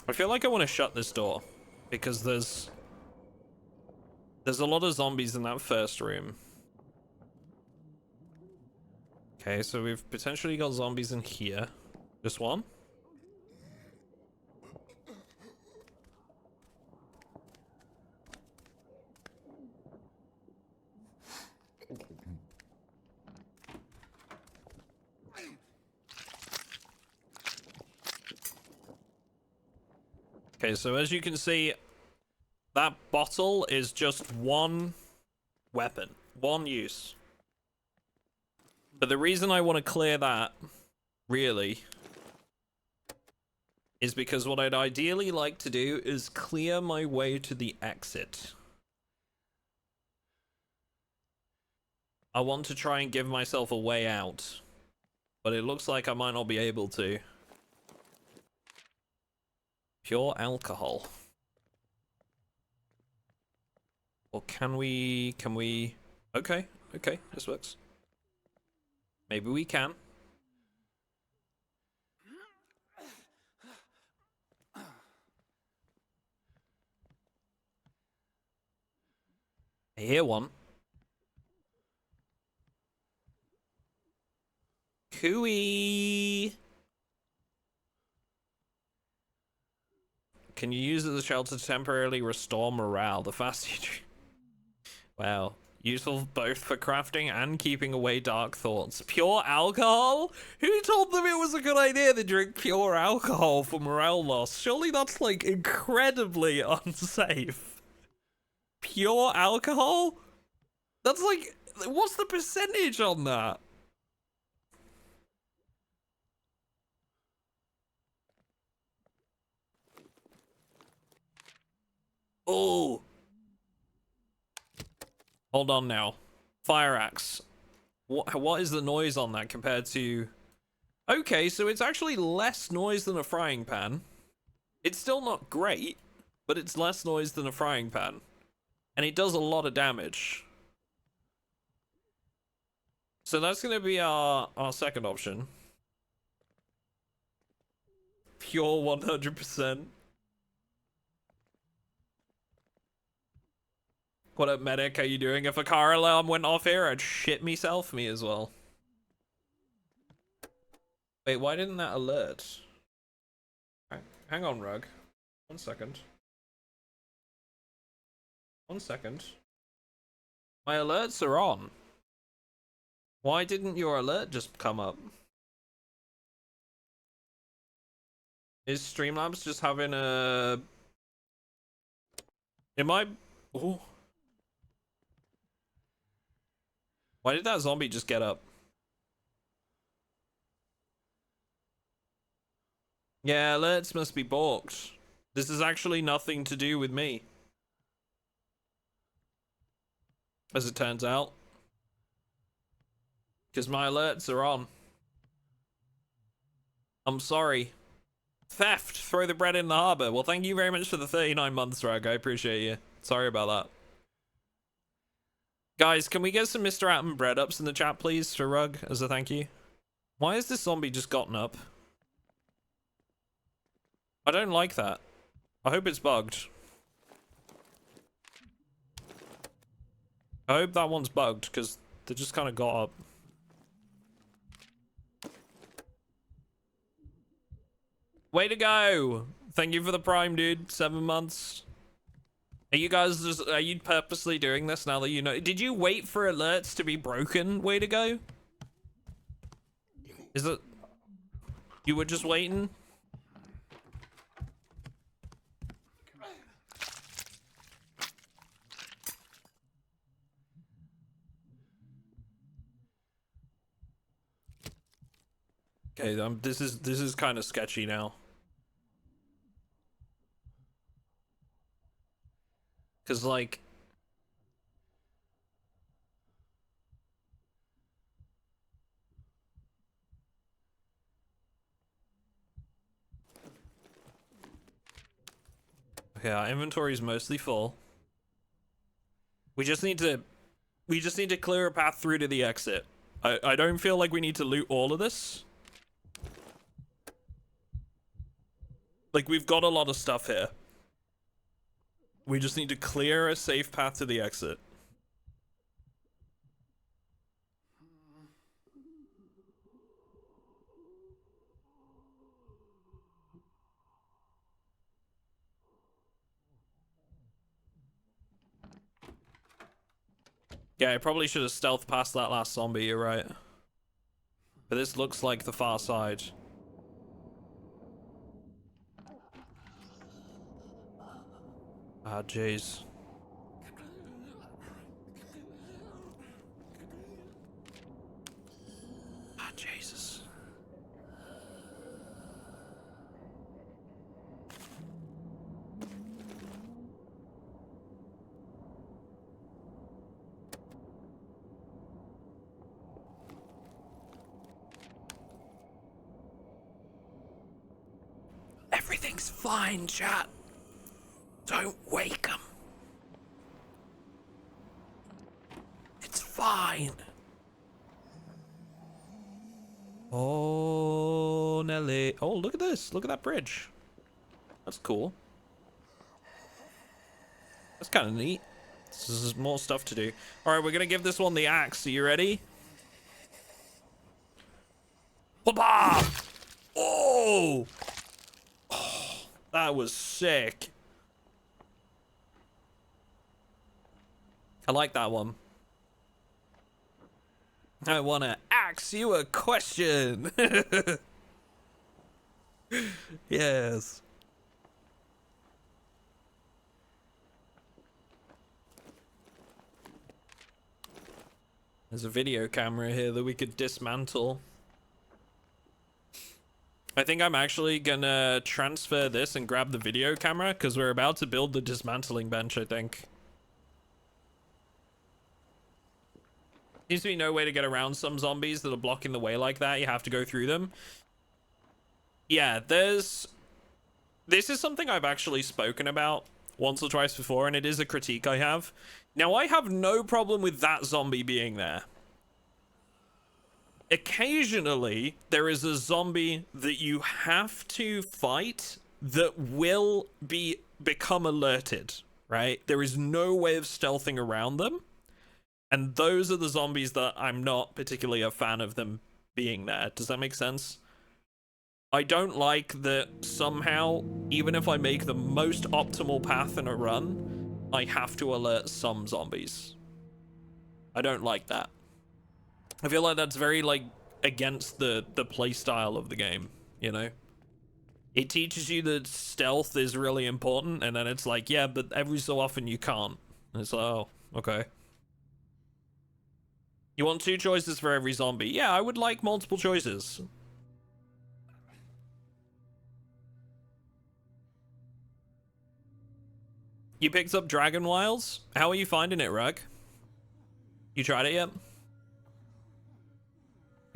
I feel like I want to shut this door because there's a lot of zombies in that first room. Okay, so we've potentially got zombies in here. Just one? Okay, so as you can see, that bottle is just one weapon, one use. But the reason I want to clear that, really, is because what I'd ideally like to do is clear my way to the exit. I want to try and give myself a way out, but it looks like I might not be able to. Pure alcohol. Or can we... Okay, this works. Maybe we can. I hear one. Cooey. Can you use it as a shelter to temporarily restore morale? The faster you do. Wow. Useful both for crafting and keeping away dark thoughts. Pure alcohol? Who told them it was a good idea to drink pure alcohol for morale loss? Surely that's like incredibly unsafe. Pure alcohol? That's like, what's the percentage on that? Oh. Hold on now. Fire axe. What is the noise on that compared to... Okay, so it's actually less noise than a frying pan. It's still not great, but it's less noise than a frying pan. And it does a lot of damage. So that's going to be our second option. Pure 100%. What up, medic? How you doing? If a car alarm went off here, I'd shit me as well. Wait, why didn't that alert? Hang on, Rug. 1 second. 1 second. My alerts are on. Why didn't your alert just come up? Is Streamlabs just having a... Am I... Ooh. Why did that zombie just get up? Yeah, alerts must be balked. This is actually nothing to do with me. As it turns out. Because my alerts are on. I'm sorry. Theft! Throw the bread in the harbor. Well, thank you very much for the 39 months, Rag. I appreciate you. Sorry about that. Guys, can we get some Mr. Atom bread ups in the chat, please, for Rug, as a thank you? Why has this zombie just gotten up? I don't like that. I hope it's bugged. I hope that one's bugged, because they just kind of got up. Way to go! Thank you for the prime, dude. 7 months. Are you guys just... Are you purposely doing this now that you know... Did you wait for alerts to be broken? Way to go. Is it... You were just waiting? Okay, this is kind of sketchy now. Cause like... Okay, our inventory is mostly full. We just need to clear a path through to the exit. I don't feel like we need to loot all of this. Like, we've got a lot of stuff here. We just need to clear a safe path to the exit. Yeah, I probably should have stealthed past that last zombie, you're right. But this looks like the far side. Ah, jeez. Ah, Jesus. Everything's fine, chat. Don't wake him. It's fine. Oh, Nelly. Oh, look at this. Look at that bridge. That's cool. That's kind of neat. This is more stuff to do. All right, we're going to give this one the axe. Are you ready? Papa! Oh! Oh, that was sick. I like that one. I want to ask you a question. Yes. There's a video camera here that we could dismantle. I think I'm actually gonna transfer this and grab the video camera because we're about to build the dismantling bench, I think. Seems to be no way to get around some zombies that are blocking the way like that. You have to go through them. Yeah, this is something I've actually spoken about once or twice before, and it is a critique I have. Now, I have no problem with that zombie being there. Occasionally, there is a zombie that you have to fight that will become alerted, right? There is no way of stealthing around them. And those are the zombies that I'm not particularly a fan of them being there. Does that make sense? I don't like that somehow, even if I make the most optimal path in a run, I have to alert some zombies. I don't like that. I feel like that's very, like, against the play style of the game, you know? It teaches you that stealth is really important, and then it's like, yeah, but every so often you can't. And it's like, oh, okay. You want 2 choices for every zombie? Yeah, I would like multiple choices. You picked up Dragon Wilds? How are you finding it, Rug? You tried it yet?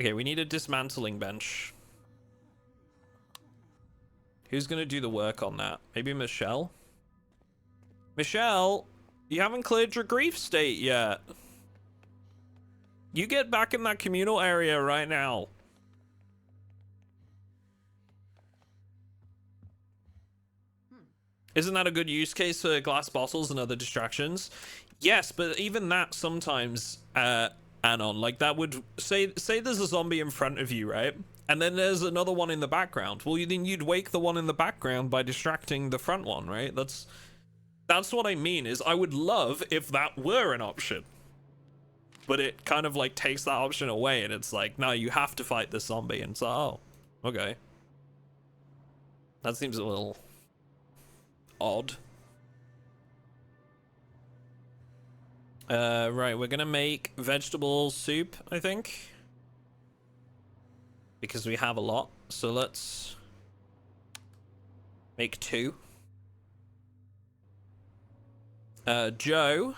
Okay, we need a dismantling bench. Who's gonna do the work on that? Maybe Michelle? Michelle, you haven't cleared your grief state yet. You get back in that communal area right now. Isn't that a good use case for glass bottles and other distractions? Yes, but even that sometimes, Anon, like that would say there's a zombie in front of you, right? And then there's another one in the background. Well, then you'd wake the one in the background by distracting the front one, right? That's what I mean, is I would love if that were an option. But it kind of like takes that option away, and it's like, no, you have to fight this zombie. And so, oh, okay. That seems a little odd. Right, we're gonna make vegetable soup, I think. Because we have a lot. So let's make 2. Joe,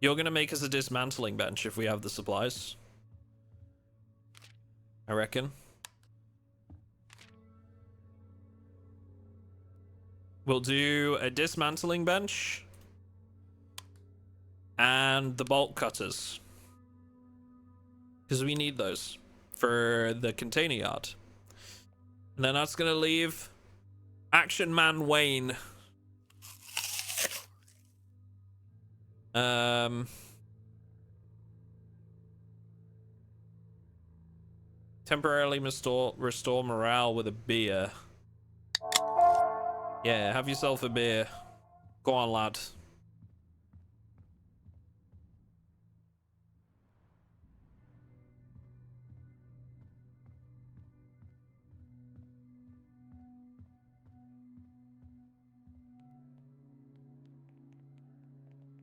you're gonna make us a dismantling bench if we have the supplies, I reckon. We'll do a dismantling bench and the bolt cutters, because we need those for the container yard. And then that's gonna leave Action Man Wayne. Temporarily restore morale with a beer. Yeah, have yourself a beer. Go on, lad.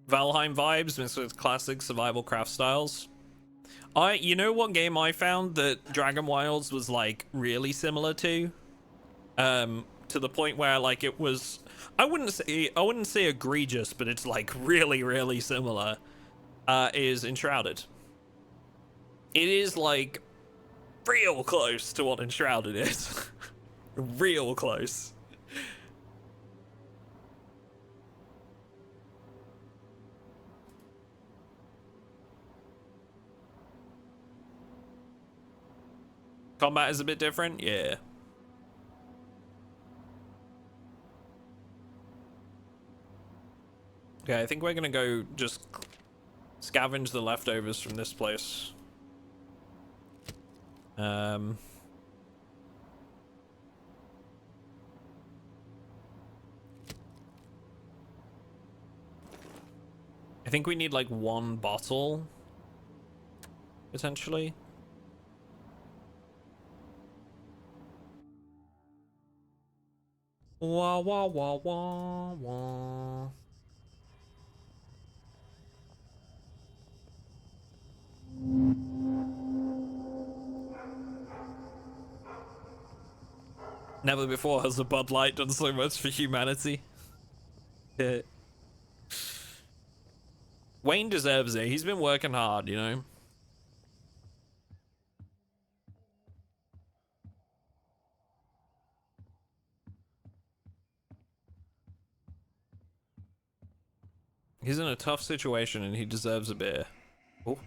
Valheim vibes mixed with classic survival craft styles. You know what game I found that Dragon Wilds was like really similar to? To the point where like it was, I wouldn't say egregious, but it's like really, really similar. Is Enshrouded. It is like real close to what Enshrouded is. Real close. Combat is a bit different? Yeah. Okay, I think we're gonna go just scavenge the leftovers from this place. I think we need like one bottle, potentially. Wah wah wah wah wah. Never before has the Bud Light done so much for humanity. Wayne deserves it. He's been working hard, you know? He's in a tough situation and he deserves a beer. Oh.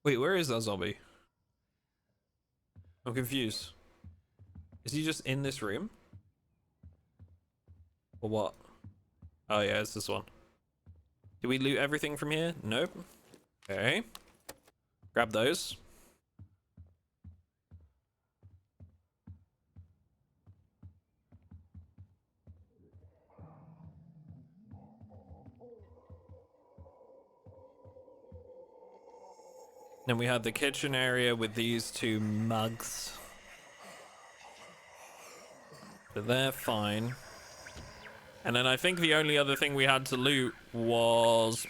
Wait, where is that zombie? I'm confused. Is he just in this room? Or what? Oh yeah, it's this one. Did we loot everything from here? Nope. Okay. Grab those. Then we have the kitchen area with these two mugs. But they're fine. And then I think the only other thing we had to loot was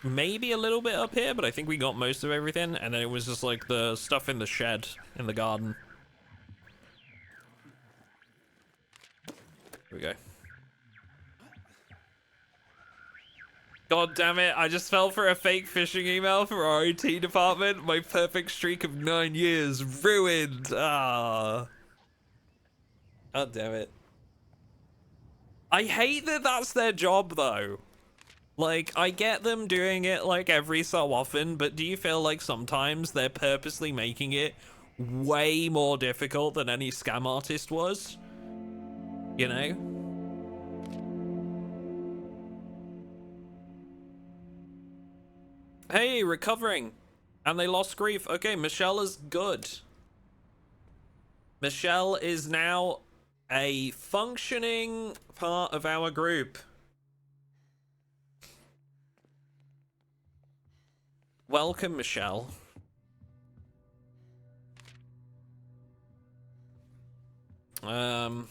maybe a little bit up here, but I think we got most of everything. And then it was just like the stuff in the shed in the garden. Here we go. God damn it, I just fell for a fake phishing email from our IT department. My perfect streak of 9 years ruined. Ah. God damn it. I hate that that's their job though. Like, I get them doing it like every so often, but do you feel like sometimes they're purposely making it way more difficult than any scam artist was? You know? Hey, recovering. And they lost grief. Okay, Michelle is good. Michelle is now a functioning part of our group. Welcome, Michelle. Now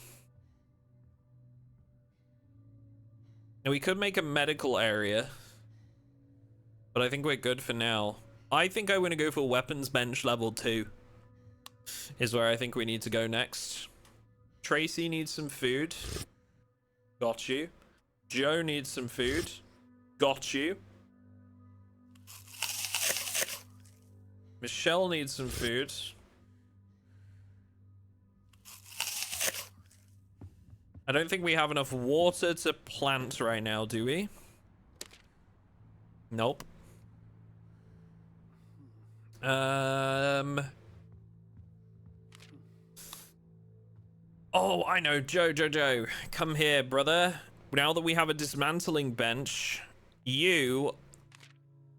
we could make a medical area, but I think we're good for now. I think I want to go for weapons bench level 2 is where I think we need to go next. Tracy needs some food. Got you. Joe needs some food. Got you. Michelle needs some food. I don't think we have enough water to plant right now, do we? Nope. Oh, I know. Joe. Come here, brother. Now that we have a dismantling bench, you...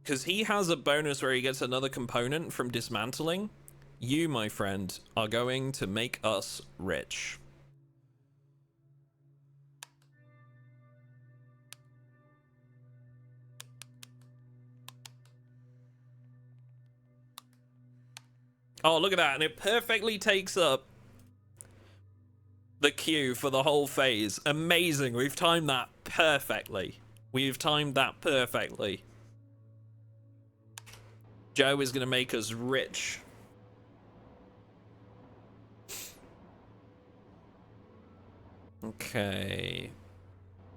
because he has a bonus where he gets another component from dismantling. You, my friend, are going to make us rich. Oh, look at that. And it perfectly takes up the queue for the whole phase. Amazing. We've timed that perfectly. We've timed that perfectly. Joe is going to make us rich. Okay.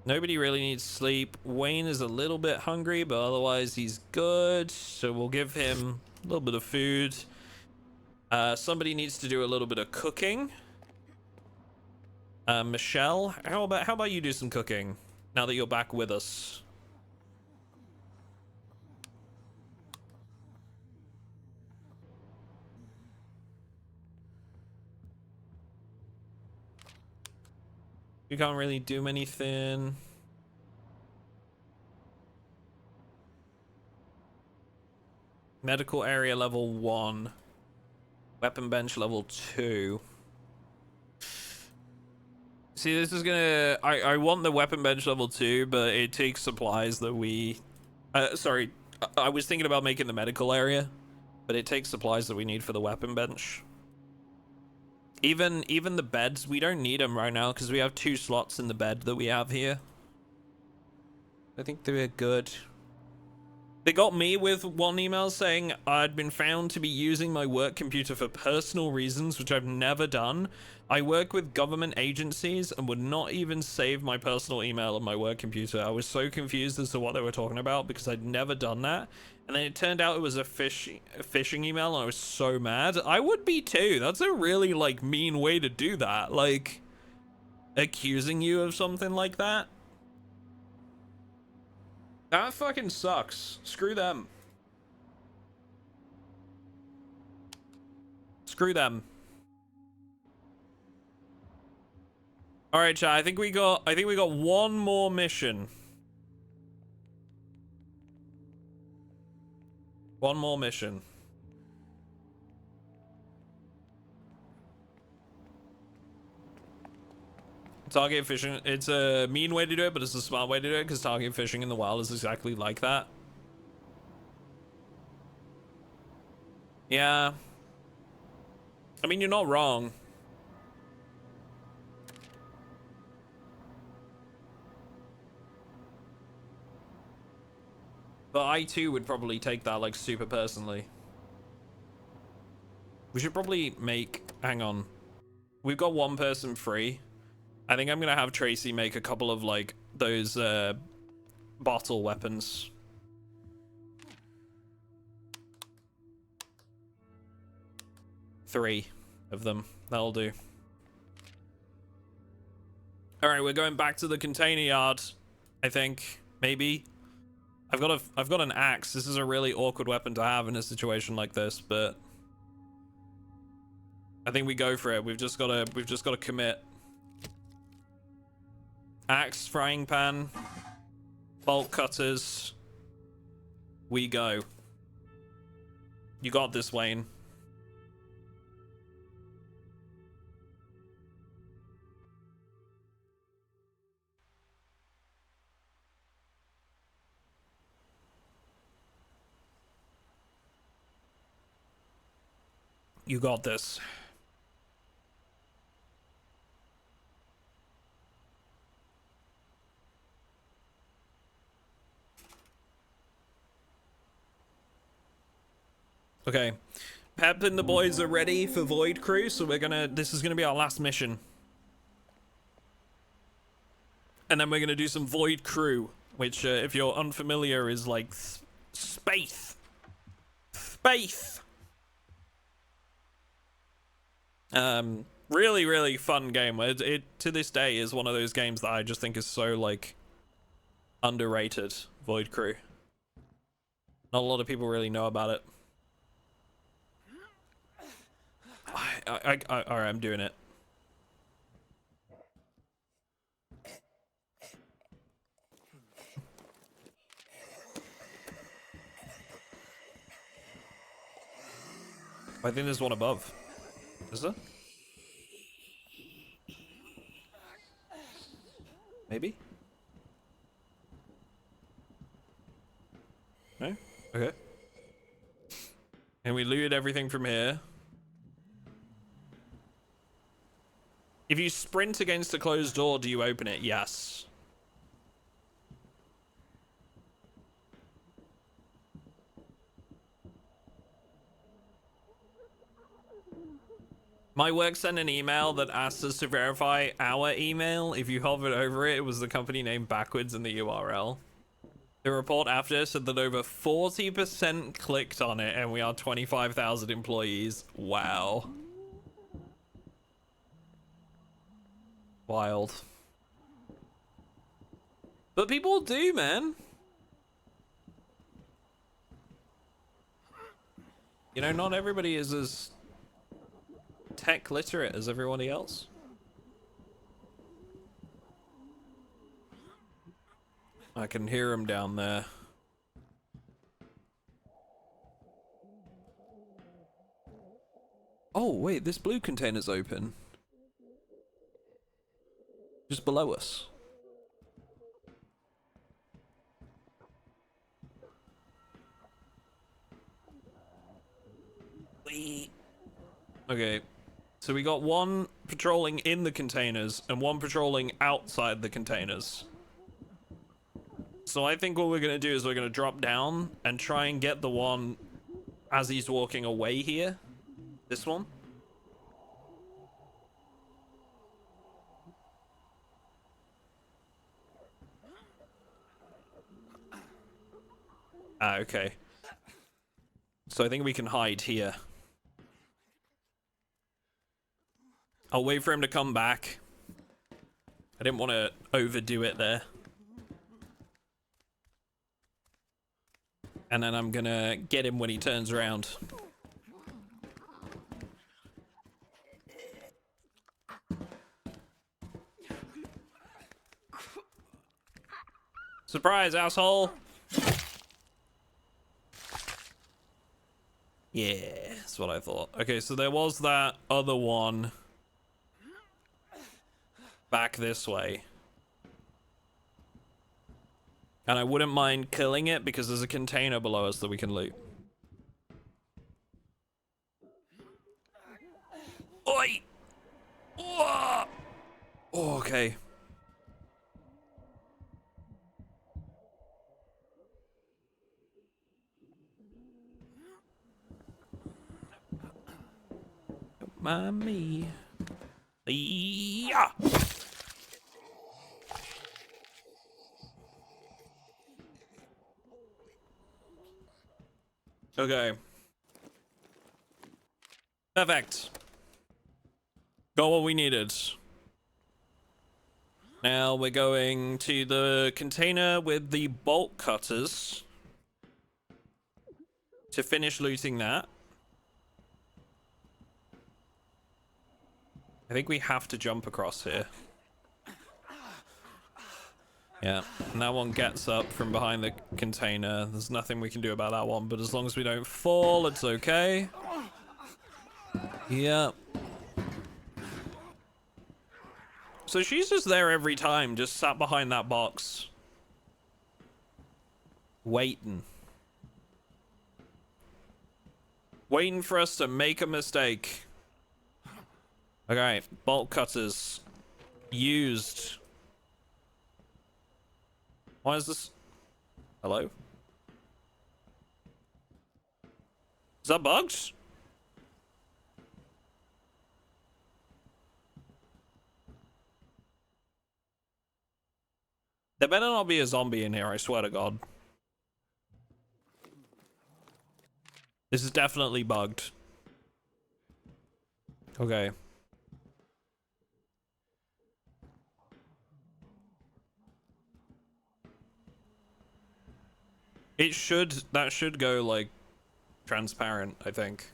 Nobody really needs sleep. Wayne is a little bit hungry, but otherwise he's good. So we'll give him a little bit of food. Somebody needs to do a little bit of cooking. Michelle, how about you do some cooking now that you're back with us? We can't really do anything. Medical area level 1. Weapon bench level 2. See, this is gonna... I want the weapon bench level 2, but it takes supplies that we... sorry, I was thinking about making the medical area, but it takes supplies that we need for the weapon bench. Even the beds, we don't need them right now because we have 2 slots in the bed that we have here. I think they're good. They got me with one email saying I'd been found to be using my work computer for personal reasons, which I've never done. I work with government agencies and would not even save my personal email on my work computer. I was so confused as to what they were talking about because I'd never done that. And then it turned out it was a phishing email, and I was so mad. I would be too. That's a really, like, mean way to do that. Like, accusing you of something like that. That fucking sucks. Screw them. Screw them. All right, chat. I think we got one more mission. One more mission. Target fishing, it's a mean way to do it, but it's a smart way to do it because target fishing in the wild is exactly like that. Yeah. I mean, you're not wrong. But I too would probably take that like super personally. We should probably make, hang on. We've got one person free. I think I'm gonna have Tracy make a couple of like those bottle weapons. Three of them. That'll do. Alright, we're going back to the container yard. I think. Maybe. I've got an axe. This is a really awkward weapon to have in a situation like this, but I think we go for it. We've just gotta commit. Axe, frying pan, bolt cutters. We go. You got this, Wayne. You got this. Okay. Pep and the boys are ready for Void Crew, so this is gonna be our last mission. And then we're gonna do some Void Crew, which, if you're unfamiliar, is like space. Space! Really, really fun game. It to this day is one of those games that I just think is so, like, underrated. Void Crew. Not a lot of people really know about it. Alright, I'm doing it. I think there's one above. Is there? Maybe? No? Okay. And we looted everything from here. If you sprint against a closed door, do you open it? Yes. My work sent an email that asked us to verify our email. If you hovered over it, it was the company name backwards in the URL. The report after said that over 40% clicked on it, and we are 25,000 employees. Wow. Wild. But people do, man. You know, not everybody is as tech literate as everybody else. I can hear him down there. Oh, wait, this blue container's open. Just below us. Okay, so we got one patrolling in the containers and one patrolling outside the containers. So I think what we're gonna do is we're gonna drop down and try and get the one as he's walking away here. This one. Ah, okay. So I think we can hide here. I'll wait for him to come back. I didn't want to overdo it there. And then I'm gonna get him when he turns around. Surprise, asshole! Yeah, that's what I thought. Okay, so there was that other one back this way. And I wouldn't mind killing it because there's a container below us that we can loot. Oi! Oh, okay. Don't mind me. Yeah! Okay. Perfect. Got what we needed. Now we're going to the container with the bolt cutters to finish looting that. I think we have to jump across here. Yeah, and that one gets up from behind the container. There's nothing we can do about that one, but as long as we don't fall, it's okay. Yeah. So she's just there every time, just sat behind that box. Waiting. Waiting for us to make a mistake. Okay, bolt cutters. Used. Why is this? Hello? Is that bugs? There better not be a zombie in here, I swear to God. This is definitely bugged. Okay. That should go, like, transparent, I think.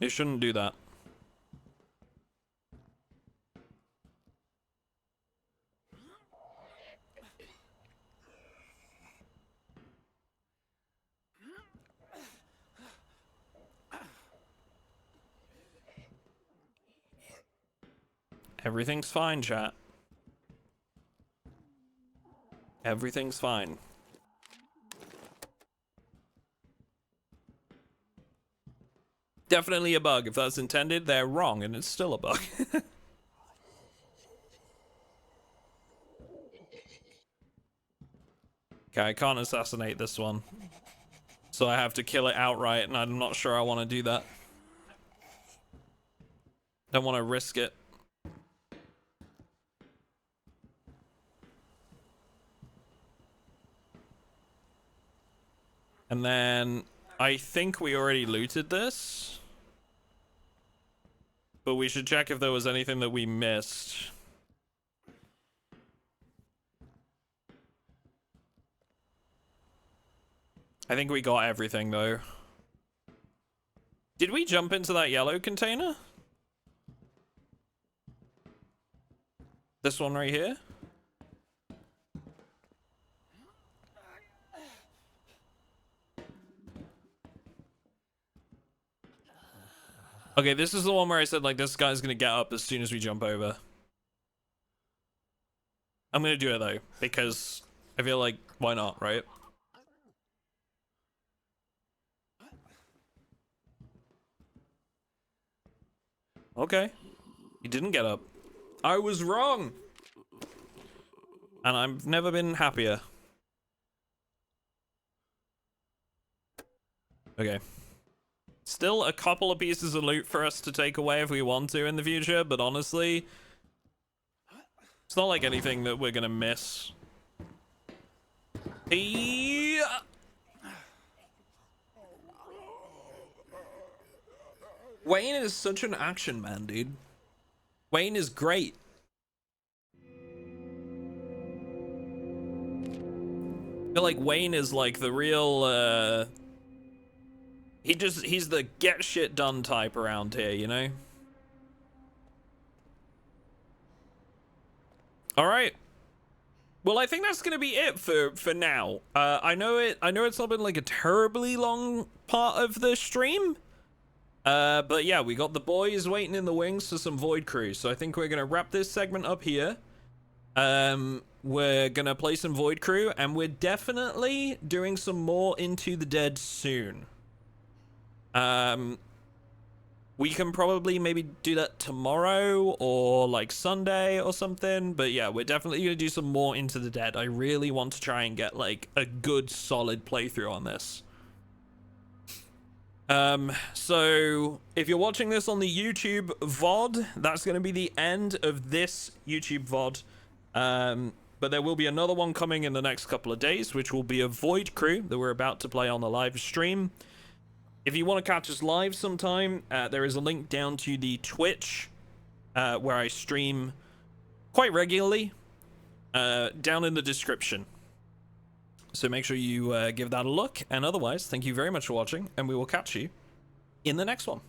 It shouldn't do that. Everything's fine, chat. Everything's fine. Definitely a bug. If that's intended, they're wrong, and it's still a bug. Okay, I can't assassinate this one. So I have to kill it outright, and I'm not sure I want to do that. Don't want to risk it. And then I think we already looted this. But we should check if there was anything that we missed. I think we got everything, though. Did we jump into that yellow container? This one right here? Okay, this is the one where I said, like, this guy's gonna get up as soon as we jump over. I'm gonna do it, though, because I feel like, why not, right? Okay. He didn't get up. I was wrong! And I've never been happier. Okay. Still a couple of pieces of loot for us to take away if we want to in the future, but honestly, it's not like anything that we're gonna miss. Wayne is such an action man, dude. Wayne is great. I feel like Wayne is like the real, he's the get shit done type around here, you know? All right. Well, I think that's gonna be it for now. I know it's not been like a terribly long part of the stream. But yeah, we got the boys waiting in the wings for some Void Crew, so I think we're gonna wrap this segment up here. We're gonna play some Void Crew, and we're definitely doing some more Into the Dead soon. We can probably maybe do that tomorrow or like Sunday or something, but yeah, we're definitely gonna do some more Into the Dead. I really want to try and get like a good solid playthrough on this. So if you're watching this on the YouTube VOD, that's going to be the end of this YouTube VOD. But there will be another one coming in the next couple of days, which will be a Void Crew that we're about to play on the live stream. If you want to catch us live sometime, there is a link down to the Twitch, where I stream quite regularly, down in the description. So make sure you give that a look. And otherwise, thank you very much for watching, and we will catch you in the next one.